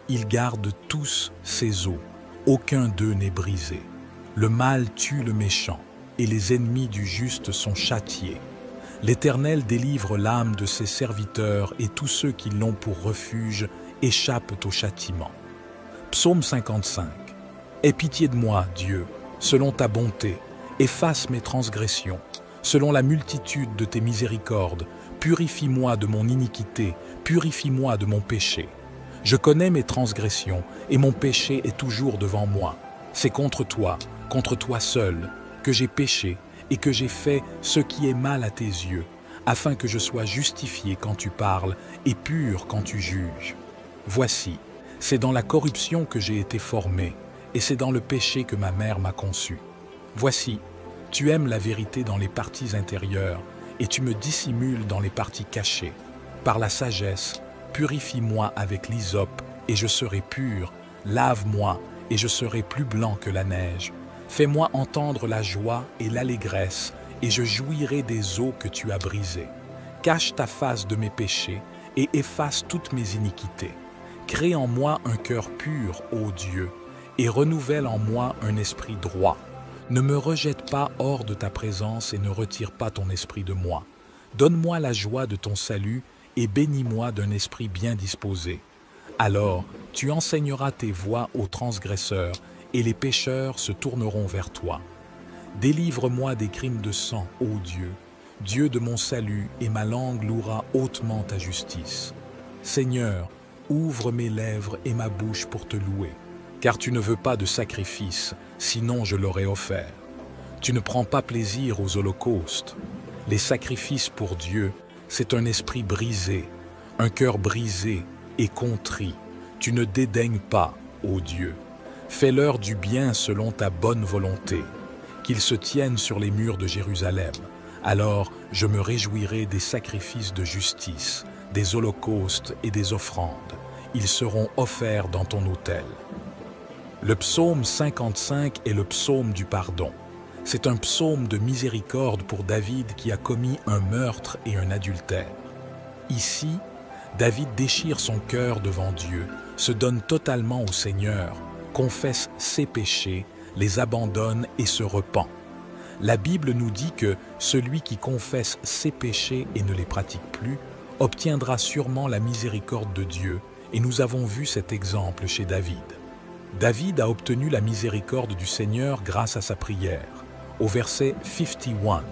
Il garde tous ses os, aucun d'eux n'est brisé. Le mal tue le méchant, et les ennemis du juste sont châtiés. L'Éternel délivre l'âme de ses serviteurs, et tous ceux qui l'ont pour refuge échappent au châtiment. Psaume 55. Aie pitié de moi, Dieu, selon ta bonté, efface mes transgressions. Selon la multitude de tes miséricordes, purifie-moi de mon iniquité, purifie-moi de mon péché. Je connais mes transgressions, et mon péché est toujours devant moi. C'est contre toi seul, que j'ai péché, et que j'ai fait ce qui est mal à tes yeux, afin que je sois justifié quand tu parles, et pur quand tu juges. Voici, c'est dans la corruption que j'ai été formé, et c'est dans le péché que ma mère m'a conçu. Voici, tu aimes la vérité dans les parties intérieures, et tu me dissimules dans les parties cachées. Par la sagesse, purifie-moi avec l'hysope, et je serai pur. Lave-moi, et je serai plus blanc que la neige. Fais-moi entendre la joie et l'allégresse, et je jouirai des eaux que tu as brisées. Cache ta face de mes péchés, et efface toutes mes iniquités. Crée en moi un cœur pur, ô Dieu, et renouvelle en moi un esprit droit. Ne me rejette pas hors de ta présence et ne retire pas ton esprit de moi. Donne-moi la joie de ton salut et bénis-moi d'un esprit bien disposé. Alors, tu enseigneras tes voies aux transgresseurs et les pécheurs se tourneront vers toi. Délivre-moi des crimes de sang, ô Dieu, Dieu de mon salut, et ma langue louera hautement ta justice. Seigneur, ouvre mes lèvres et ma bouche pour te louer. Car tu ne veux pas de sacrifice, sinon je l'aurais offert. Tu ne prends pas plaisir aux holocaustes. Les sacrifices pour Dieu, c'est un esprit brisé, un cœur brisé et contrit. Tu ne dédaignes pas, ô Dieu. Fais-leur du bien selon ta bonne volonté, qu'ils se tiennent sur les murs de Jérusalem. Alors je me réjouirai des sacrifices de justice, des holocaustes et des offrandes. Ils seront offerts dans ton autel. Le psaume 55 est le psaume du pardon. C'est un psaume de miséricorde pour David qui a commis un meurtre et un adultère. Ici, David déchire son cœur devant Dieu, se donne totalement au Seigneur, confesse ses péchés, les abandonne et se repent. La Bible nous dit que celui qui confesse ses péchés et ne les pratique plus obtiendra sûrement la miséricorde de Dieu, et nous avons vu cet exemple chez David. David a obtenu la miséricorde du Seigneur grâce à sa prière. Au verset 51,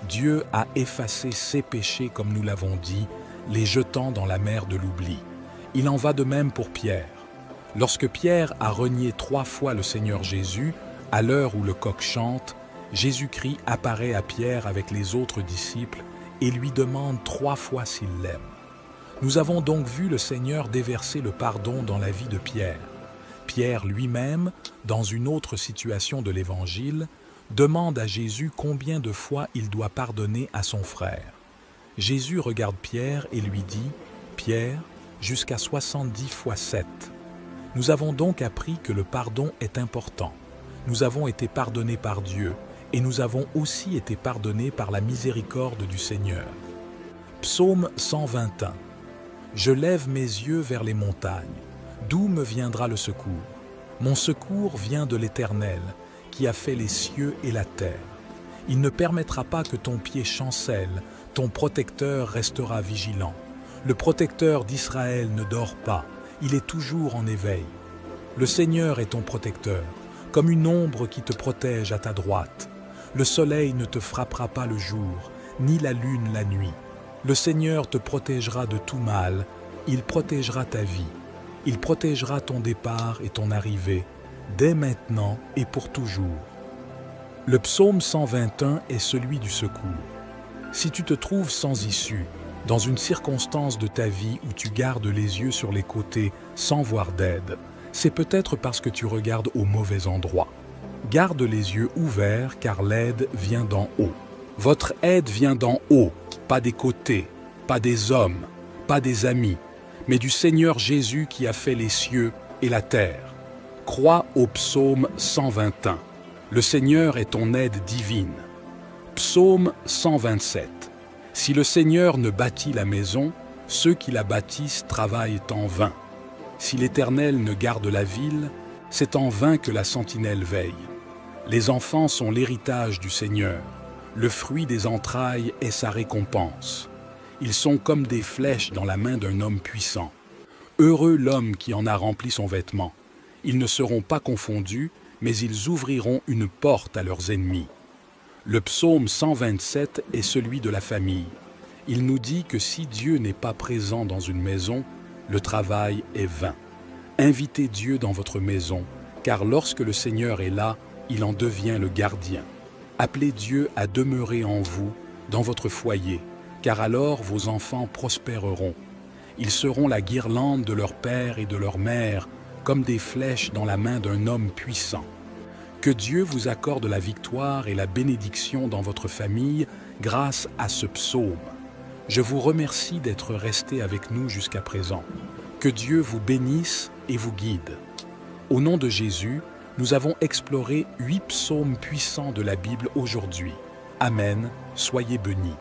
Dieu a effacé ses péchés comme nous l'avons dit, les jetant dans la mer de l'oubli. Il en va de même pour Pierre. Lorsque Pierre a renié 3 fois le Seigneur Jésus, à l'heure où le coq chante, Jésus-Christ apparaît à Pierre avec les autres disciples et lui demande 3 fois s'il l'aime. Nous avons donc vu le Seigneur déverser le pardon dans la vie de Pierre. Pierre lui-même, dans une autre situation de l'Évangile, demande à Jésus combien de fois il doit pardonner à son frère. Jésus regarde Pierre et lui dit « Pierre, jusqu'à 70 fois 7. » Nous avons donc appris que le pardon est important. Nous avons été pardonnés par Dieu et nous avons aussi été pardonnés par la miséricorde du Seigneur. Psaume 121. Je lève mes yeux vers les montagnes. D'où me viendra le secours? Mon secours vient de l'Éternel, qui a fait les cieux et la terre. Il ne permettra pas que ton pied chancelle, ton protecteur restera vigilant. Le protecteur d'Israël ne dort pas, il est toujours en éveil. Le Seigneur est ton protecteur, comme une ombre qui te protège à ta droite. Le soleil ne te frappera pas le jour, ni la lune la nuit. Le Seigneur te protégera de tout mal, il protégera ta vie. Il protégera ton départ et ton arrivée, dès maintenant et pour toujours. Le psaume 121 est celui du secours. Si tu te trouves sans issue, dans une circonstance de ta vie où tu gardes les yeux sur les côtés sans voir d'aide, c'est peut-être parce que tu regardes au mauvais endroit. Garde les yeux ouverts car l'aide vient d'en haut. Votre aide vient d'en haut. pas des côtés, pas des hommes, pas des amis, mais du Seigneur Jésus qui a fait les cieux et la terre. Crois au psaume 121. Le Seigneur est ton aide divine. Psaume 127. Si le Seigneur ne bâtit la maison, ceux qui la bâtissent travaillent en vain. Si l'Éternel ne garde la ville, c'est en vain que la sentinelle veille. Les enfants sont l'héritage du Seigneur. Le fruit des entrailles est sa récompense. Ils sont comme des flèches dans la main d'un homme puissant. Heureux l'homme qui en a rempli son vêtement. Ils ne seront pas confondus, mais ils ouvriront une porte à leurs ennemis. Le psaume 127 est celui de la famille. Il nous dit que si Dieu n'est pas présent dans une maison, le travail est vain. Invitez Dieu dans votre maison, car lorsque le Seigneur est là, il en devient le gardien. Appelez Dieu à demeurer en vous, dans votre foyer, car alors vos enfants prospéreront. Ils seront la guirlande de leur père et de leur mère, comme des flèches dans la main d'un homme puissant. Que Dieu vous accorde la victoire et la bénédiction dans votre famille grâce à ce psaume. Je vous remercie d'être resté avec nous jusqu'à présent. Que Dieu vous bénisse et vous guide. Au nom de Jésus, nous avons exploré 8 psaumes puissants de la Bible aujourd'hui. Amen, soyez bénis.